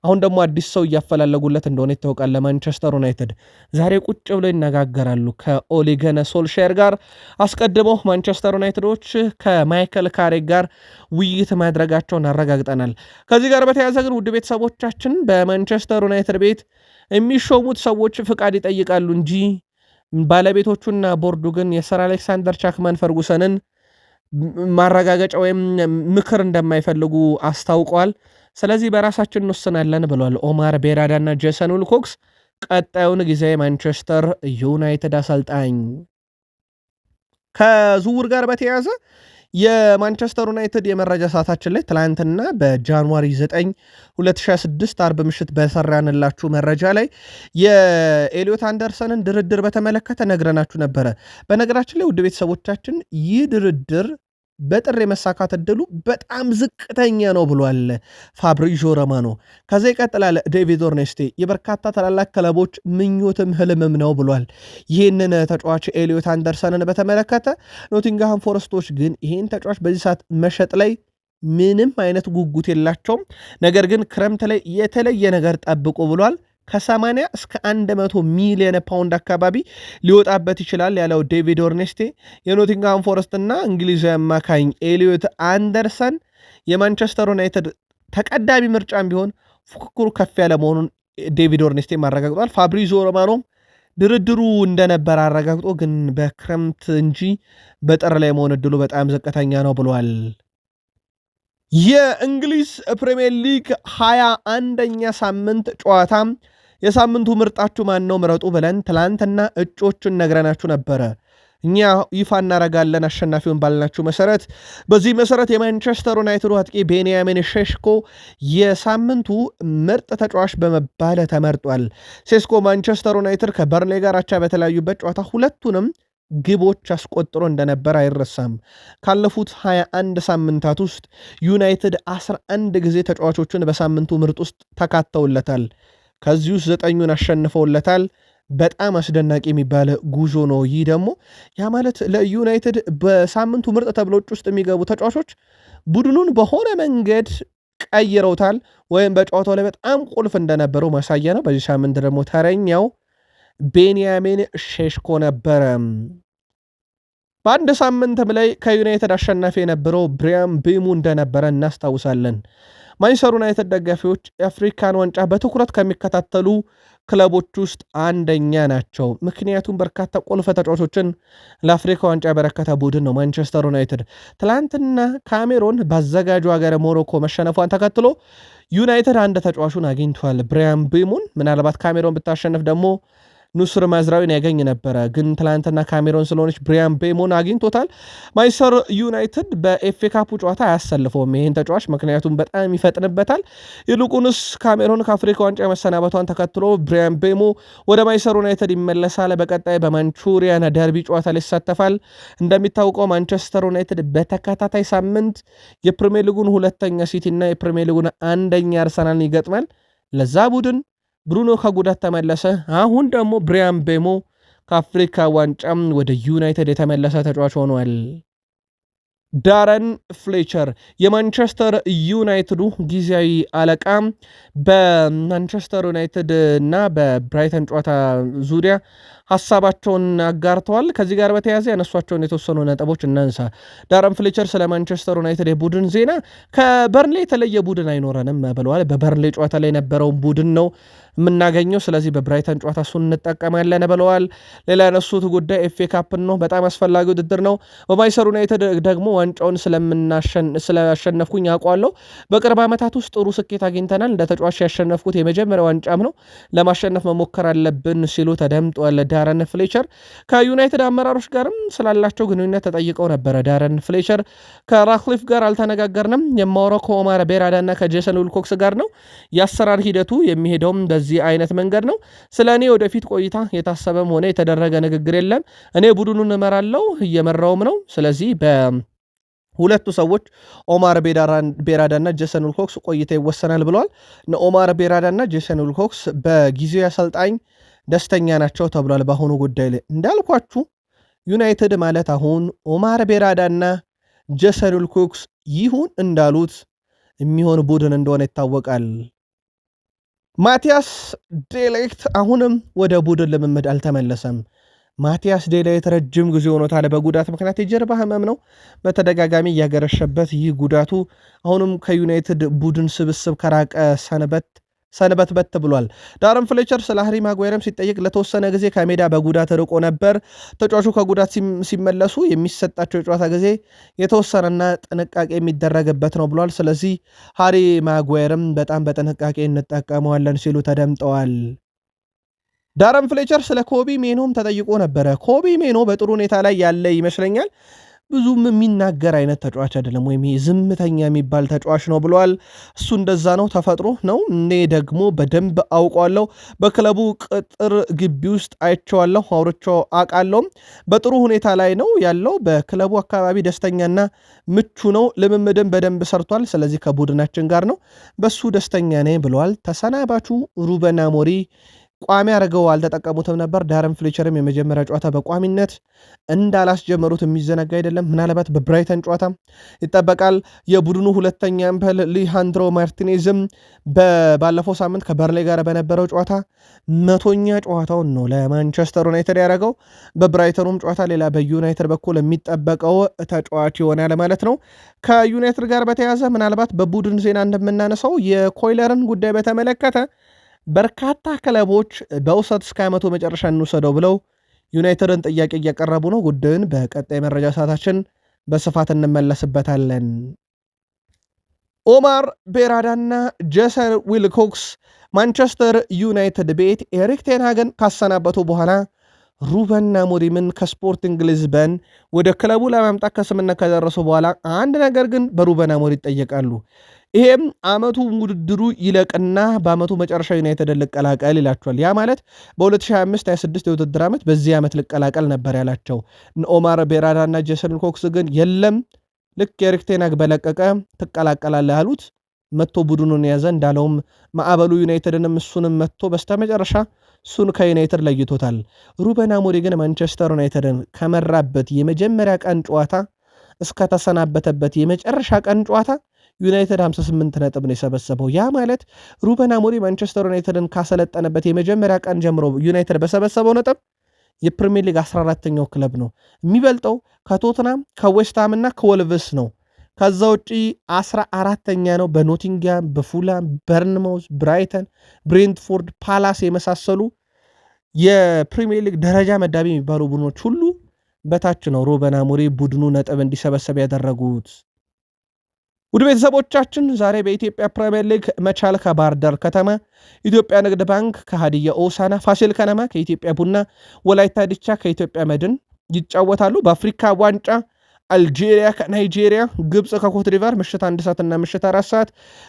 አሁን ደግሞ አዲስ ሰው እያፈላለጉለት እንደሆነ ይታወቃል። ለማንቸስተር ዩናይትድ ዛሬ ቁጭ ብለው ይነጋገራሉ ከኦሊ ገነ ሶልሼር ጋር። አስቀድመው ማንቸስተር ዩናይትዶች ከማይከል ካሬክ ጋር ውይይት ማድረጋቸውን አረጋግጠናል። ከዚህ ጋር በተያያዘ ግን ውድ ቤተሰቦቻችን በማንቸስተር ዩናይትድ ቤት የሚሾሙት ሰዎች ፍቃድ ይጠይቃሉ እንጂ ባለቤቶቹና ቦርዱ ግን የሰር አሌክሳንደር ቻክማን ፈርጉሰንን ማረጋገጫ ወይም ምክር እንደማይፈልጉ አስታውቀዋል። ስለዚህ በራሳችን እንወስናለን ብሏል ኦማር ቤራዳና ጄሰን ዊልኮክስ ቀጣዩን ጊዜ ማንቸስተር ዩናይትድ አሰልጣኝ። ከዝውውር ጋር በተያያዘ የማንቸስተር ዩናይትድ የመረጃ ሰዓታችን ላይ ትላንትና በጃንዋሪ 9 2026 አርብ ምሽት በሰራንላችሁ መረጃ ላይ የኤሊዮት አንደርሰንን ድርድር በተመለከተ ነግረናችሁ ነበረ። በነገራችን ላይ ውድ ቤተሰቦቻችን ይህ ድርድር በጥር የመሳካት እድሉ በጣም ዝቅተኛ ነው ብሏል ፋብሪዞ ሮማኖ። ከዛ ይቀጥላል ዴቪድ ኦርኔስቴ የበርካታ ታላላቅ ክለቦች ምኞትም ህልምም ነው ብሏል። ይህንን ተጫዋች ኤሊዮት አንደርሰንን በተመለከተ ኖቲንግሃም ፎረስቶች ግን ይህን ተጫዋች በዚህ ሰዓት መሸጥ ላይ ምንም አይነት ጉጉት የላቸውም። ነገር ግን ክረምት ላይ የተለየ ነገር ጠብቁ ብሏል። ከ80 እስከ 100 ሚሊዮን ፓውንድ አካባቢ ሊወጣበት ይችላል ያለው ዴቪድ ኦርኔስቴ የኖቲንግሃም ፎረስት እና እንግሊዛዊ አማካኝ ኤሊዮት አንደርሰን የማንቸስተር ዩናይትድ ተቀዳሚ ምርጫም ቢሆን ፉክክሩ ከፍ ያለ መሆኑን ዴቪድ ኦርኔስቴ አረጋግጧል። ፋብሪዞ ሮማኖም ድርድሩ እንደነበር አረጋግጦ ግን በክረምት እንጂ በጥር ላይ መሆን እድሉ በጣም ዝቅተኛ ነው ብሏል። የእንግሊዝ ፕሪሚየር ሊግ 21ኛ ሳምንት ጨዋታ የሳምንቱ ምርጣችሁ ማን ነው ምረጡ ብለን ትላንትና እጮቹን ነግረናችሁ ነበረ። እኛ ይፋ እናረጋለን አሸናፊውን ባልናችሁ መሰረት። በዚህ መሰረት የማንቸስተር ዩናይትድ አጥቂ ቤንያሚን ሼሽኮ የሳምንቱ ምርጥ ተጫዋች በመባል ተመርጧል። ሴስኮ ማንቸስተር ዩናይትድ ከበርንሌ ጋር አቻ በተለያዩበት ጨዋታ ሁለቱንም ግቦች አስቆጥሮ እንደነበር አይረሳም። ካለፉት 21 ሳምንታት ውስጥ ዩናይትድ 11 ጊዜ ተጫዋቾቹን በሳምንቱ ምርጥ ውስጥ ተካተውለታል። ከዚህ ውስጥ 9ኙን አሸንፈውለታል። በጣም አስደናቂ የሚባል ጉዞ ነው። ይህ ደግሞ ያ ማለት ለዩናይትድ በሳምንቱ ምርጥ ተብሎች ውስጥ የሚገቡ ተጫዋቾች ቡድኑን በሆነ መንገድ ቀይረውታል ወይም በጨዋታው ላይ በጣም ቁልፍ እንደነበረው ማሳያ ነው። በዚህ ሳምንት ደግሞ ተረኛው ቤንያሚን ሼሽኮ ነበረ። በአንድ ሳምንትም ላይ ከዩናይትድ አሸናፊ የነበረው ብሪያን ቤሙ እንደነበረ እናስታውሳለን። ማንቸስተር ዩናይትድ ደጋፊዎች የአፍሪካን ዋንጫ በትኩረት ከሚከታተሉ ክለቦች ውስጥ አንደኛ ናቸው። ምክንያቱም በርካታ ቁልፍ ተጫዋቾችን ለአፍሪካ ዋንጫ ያበረከተ ቡድን ነው ማንቸስተር ዩናይትድ። ትላንትና ካሜሮን ባዘጋጁ ሀገር ሞሮኮ መሸነፏን ተከትሎ ዩናይትድ አንድ ተጫዋቹን አግኝቷል፣ ብሪያን ቤሙን። ምናልባት ካሜሮን ብታሸንፍ ደግሞ ኑስር ማዝራዊን ያገኝ ነበረ። ግን ትላንትና ካሜሮን ስለሆነች ብሪያን ቤሞን አግኝቶታል። ማንቸስተር ዩናይትድ በኤፍኤ ካፑ ጨዋታ አያሰልፈውም ይህን ተጫዋች፣ ምክንያቱም በጣም ይፈጥንበታል። ይልቁንስ ካሜሮን ከአፍሪካ ዋንጫ መሰናበቷን ተከትሎ ብሪያን ቤሞ ወደ ማንቸስተር ዩናይትድ ይመለሳል። በቀጣይ በማንቹሪያን ደርቢ ጨዋታ ላይ ይሳተፋል። እንደሚታወቀው ማንቸስተር ዩናይትድ በተከታታይ ሳምንት የፕሪሚየር ሊጉን ሁለተኛ ሲቲ እና የፕሪሚየር ሊጉን አንደኛ አርሰናልን ይገጥማል። ለዛ ቡድን ብሩኖ ከጉዳት ተመለሰ። አሁን ደግሞ ብሪያን ቤሞ ከአፍሪካ ዋንጫም ወደ ዩናይትድ የተመለሰ ተጫዋች ሆኗል። ዳረን ፍሌቸር የማንቸስተር ዩናይትዱ ጊዜያዊ አለቃ በማንቸስተር ዩናይትድ እና በብራይተን ጨዋታ ዙሪያ ሀሳባቸውን አጋርተዋል። ከዚህ ጋር በተያያዘ ያነሷቸውን የተወሰኑ ነጥቦች እናንሳ። ዳረን ፍሌቸር ስለ ማንቸስተር ዩናይትድ የቡድን ዜና ከበርንሌ የተለየ ቡድን አይኖረንም ብለዋል። በበርንሌ ጨዋታ ላይ የነበረውን ቡድን ነው የምናገኘው፣ ስለዚህ በብራይተን ጨዋታ እሱን እንጠቀማለን ብለዋል። ሌላ ያነሱት ጉዳይ ኤፍኤ ካፕን ነው፣ በጣም አስፈላጊ ውድድር ነው። በማንቸስተር ዩናይትድ ደግሞ ዋንጫውን ስላሸነፍኩኝ አውቀዋለሁ። በቅርብ ዓመታት ውስጥ ጥሩ ስኬት አግኝተናል። እንደ ተጫዋች ያሸነፍኩት የመጀመሪያ ዋንጫም ነው። ለማሸነፍ መሞከር አለብን ሲሉ ተደምጧል። ዳረን ፍሌቸር ከዩናይትድ አመራሮች ጋርም ስላላቸው ግንኙነት ተጠይቀው ነበረ። ዳረን ፍሌቸር ከራክሊፍ ጋር አልተነጋገርንም፣ የማወራው ከኦማር ቤራዳ እና ከጄሰን ዊልኮክስ ጋር ነው። የአሰራር ሂደቱ የሚሄደውም በዚህ አይነት መንገድ ነው። ስለ እኔ ወደፊት ቆይታ የታሰበም ሆነ የተደረገ ንግግር የለም። እኔ ቡድኑን እመራለሁ፣ እየመራውም ነው። ስለዚህ ሁለቱ ሰዎች ኦማር ቤራዳ እና ጄሰን ዊልኮክስ ቆይታ ይወሰናል ብለዋል። ኦማር ቤራዳ እና ጄሰን ዊልኮክስ በጊዜው አሰልጣኝ ደስተኛ ናቸው ተብሏል። በአሁኑ ጉዳይ ላይ እንዳልኳችሁ ዩናይትድ ማለት አሁን ኦማር ቤራዳ እና ጄሰን ዊልኮክስ ይሁን እንዳሉት የሚሆን ቡድን እንደሆነ ይታወቃል። ማቲያስ ዴሊክት አሁንም ወደ ቡድን ልምምድ አልተመለሰም። ማቲያስ ዴሊክት ረጅም ጊዜ ሆኖታል በጉዳት ምክንያት የጀርባ ህመም ነው በተደጋጋሚ እያገረሸበት። ይህ ጉዳቱ አሁንም ከዩናይትድ ቡድን ስብስብ ከራቀ ሰንበት ሰንበትበት ብሏል። ዳረን ፍሌቸር ስለ ሃሪ ማጓየርም ሲጠየቅ ለተወሰነ ጊዜ ከሜዳ በጉዳት ርቆ ነበር። ተጫዋቹ ከጉዳት ሲመለሱ የሚሰጣቸው የጨዋታ ጊዜ የተወሰነና ጥንቃቄ የሚደረግበት ነው ብሏል። ስለዚህ ሃሪ ማጓየርም በጣም በጥንቃቄ እንጠቀመዋለን ሲሉ ተደምጠዋል። ዳረን ፍሌቸር ስለ ኮቢ ሜኖም ተጠይቆ ነበረ። ኮቢ ሜኖ በጥሩ ሁኔታ ላይ ያለ ይመስለኛል። ብዙም የሚናገር አይነት ተጫዋች አይደለም፣ ወይም ዝምተኛ የሚባል ተጫዋች ነው ብለዋል። እሱ እንደዛ ነው፣ ተፈጥሮ ነው። እኔ ደግሞ በደንብ አውቀዋለሁ። በክለቡ ቅጥር ግቢ ውስጥ አይቼዋለሁ፣ አውርቼው አውቃለሁ። በጥሩ ሁኔታ ላይ ነው ያለው። በክለቡ አካባቢ ደስተኛና ምቹ ነው። ልምምድን በደንብ ሰርቷል። ስለዚህ ከቡድናችን ጋር ነው፣ በሱ ደስተኛ ነኝ ብለዋል። ተሰናባቹ ሩበን አሞሪም ቋሚ አድርገው አልተጠቀሙትም ነበር። ዳረን ፍሌቸርም የመጀመሪያ ጨዋታ በቋሚነት እንዳላስጀመሩት የሚዘነጋ አይደለም። ምናልባት በብራይተን ጨዋታ ይጠበቃል። የቡድኑ ሁለተኛ አምበል ሊሃንድሮ ማርቲኔዝም ባለፈው ሳምንት ከበርሌ ጋር በነበረው ጨዋታ 100ኛ ጨዋታውን ነው ለማንቸስተር ዩናይትድ ያደረገው። በብራይተኑም ጨዋታ ሌላ በዩናይትድ በኩል የሚጠበቀው ተጫዋች ይሆናል ማለት ነው። ከዩናይትድ ጋር በተያያዘ ምናልባት በቡድን ዜና እንደምናነሳው የኮይለርን ጉዳይ በተመለከተ በርካታ ክለቦች በውሰት እስከ ዓመቱ መጨረሻ እንውሰደው ብለው ዩናይትድን ጥያቄ እያቀረቡ ነው። ጉዳዩን በቀጣይ መረጃ ሰዓታችን በስፋት እንመለስበታለን። ኦማር ቤራዳና ጄሰን ዊልኮክስ ማንቸስተር ዩናይትድ ቤት ኤሪክ ቴን ሃግን ካሰናበቱ በኋላ ሩበን አሞሪምን ከስፖርቲንግ ሊዝበን ወደ ክለቡ ለማምጣት ከስምምነት ከደረሱ በኋላ አንድ ነገር ግን በሩበን አሞሪም ይጠየቃሉ። ይሄም አመቱ ውድድሩ ይለቅና በአመቱ መጨረሻ ዩናይትድ ልቀላቀል ይላቸዋል። ያ ማለት በ2025-26 የውድድር ዓመት በዚህ ዓመት ልቀላቀል ነበር ያላቸው። ኦማር ቤራዳ እና ጄሰን ኮክስ ግን የለም ልክ ኤሪክ ቴን ሃግ በለቀቀ ትቀላቀላለህ ያሉት። መጥቶ ቡድኑን የያዘ እንዳለውም ማዕበሉ ዩናይትድንም እሱንም መጥቶ በስተመጨረሻ እሱን ከዩናይትድ ለይቶታል። ሩበን አሞሪም ግን ማንቸስተር ዩናይትድን ከመራበት የመጀመሪያ ቀን ጨዋታ እስከተሰናበተበት የመጨረሻ ቀን ጨዋታ ዩናይትድ 58 ነጥብ ነው የሰበሰበው። ያ ማለት ሩበን አሞሪም ማንቸስተር ዩናይትድን ካሰለጠነበት የመጀመሪያ ቀን ጀምሮ ዩናይትድ በሰበሰበው ነጥብ የፕሪሚየር ሊግ 14ኛው ክለብ ነው። የሚበልጠው ከቶትናም ከዌስትሃም እና ከወልቭስ ነው። ከዛ ውጪ 14ኛ ነው በኖቲንግሃም፣ በፉላም፣ በርንማውዝ፣ ብራይተን፣ ብሬንትፎርድ፣ ፓላስ የመሳሰሉ የፕሪሚየር ሊግ ደረጃ መዳቢ የሚባሉ ቡድኖች ሁሉ በታች ነው ሩበን አሞሪም ቡድኑ ነጥብ እንዲሰበሰብ ያደረጉት። ውድ ቤተሰቦቻችን ዛሬ በኢትዮጵያ ፕሪሚየር ሊግ መቻል ከባህር ዳር ከተማ፣ ኢትዮጵያ ንግድ ባንክ ከሃዲያ ሆሳዕና፣ ፋሲል ከነማ ከኢትዮጵያ ቡና፣ ወላይታ ዲቻ ከኢትዮጵያ መድን ይጫወታሉ። በአፍሪካ ዋንጫ አልጄሪያ ከናይጄሪያ፣ ግብፅ ከኮትዲቫር ምሽት 1 ሰዓትና ምሽት 4 ሰዓት።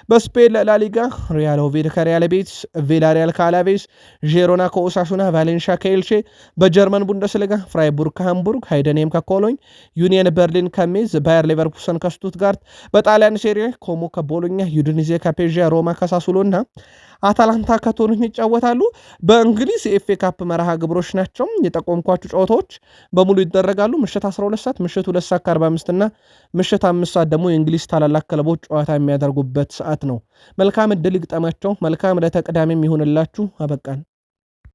በስፔን ላሊጋ ሪያል ኦቬድ ከሪያል ቤቲስ፣ ቪላሪያል ከአላቬስ፣ ዤሮና ከኦሳሱና፣ ቫሌንሺያ ከኤልቼ። በጀርመን ቡንደስሊጋ ፍራይቡርግ ከሃምቡርግ፣ ሃይደንሄም ከኮሎኝ፣ ዩኒየን በርሊን ከሜዝ፣ ባየር ሌቨርኩሰን ከስቱትጋርት። በጣሊያን ሴሪያ ኮሞ ከቦሎኛ፣ ዩዲኒዜ ከፔዥያ፣ ሮማ ከሳሱሎ እና አታላንታ ከቶሪኖ ይጫወታሉ። በእንግሊዝ የኤፍኤ ካፕ መርሃ ግብሮች ናቸው። የጠቆምኳችሁ ጨዋታዎች በሙሉ ይደረጋሉ። ምሽት 12 ሰዓት፣ ምሽት 2 ሰዓት ከ45 እና ምሽት 5 ሰዓት ደግሞ የእንግሊዝ ታላላቅ ክለቦች ጨዋታ የሚያደርጉበት ሰዓት ነው። መልካም ዕድል ይግጠማቸው። መልካም ለተቀዳሚ የሚሆንላችሁ። አበቃን።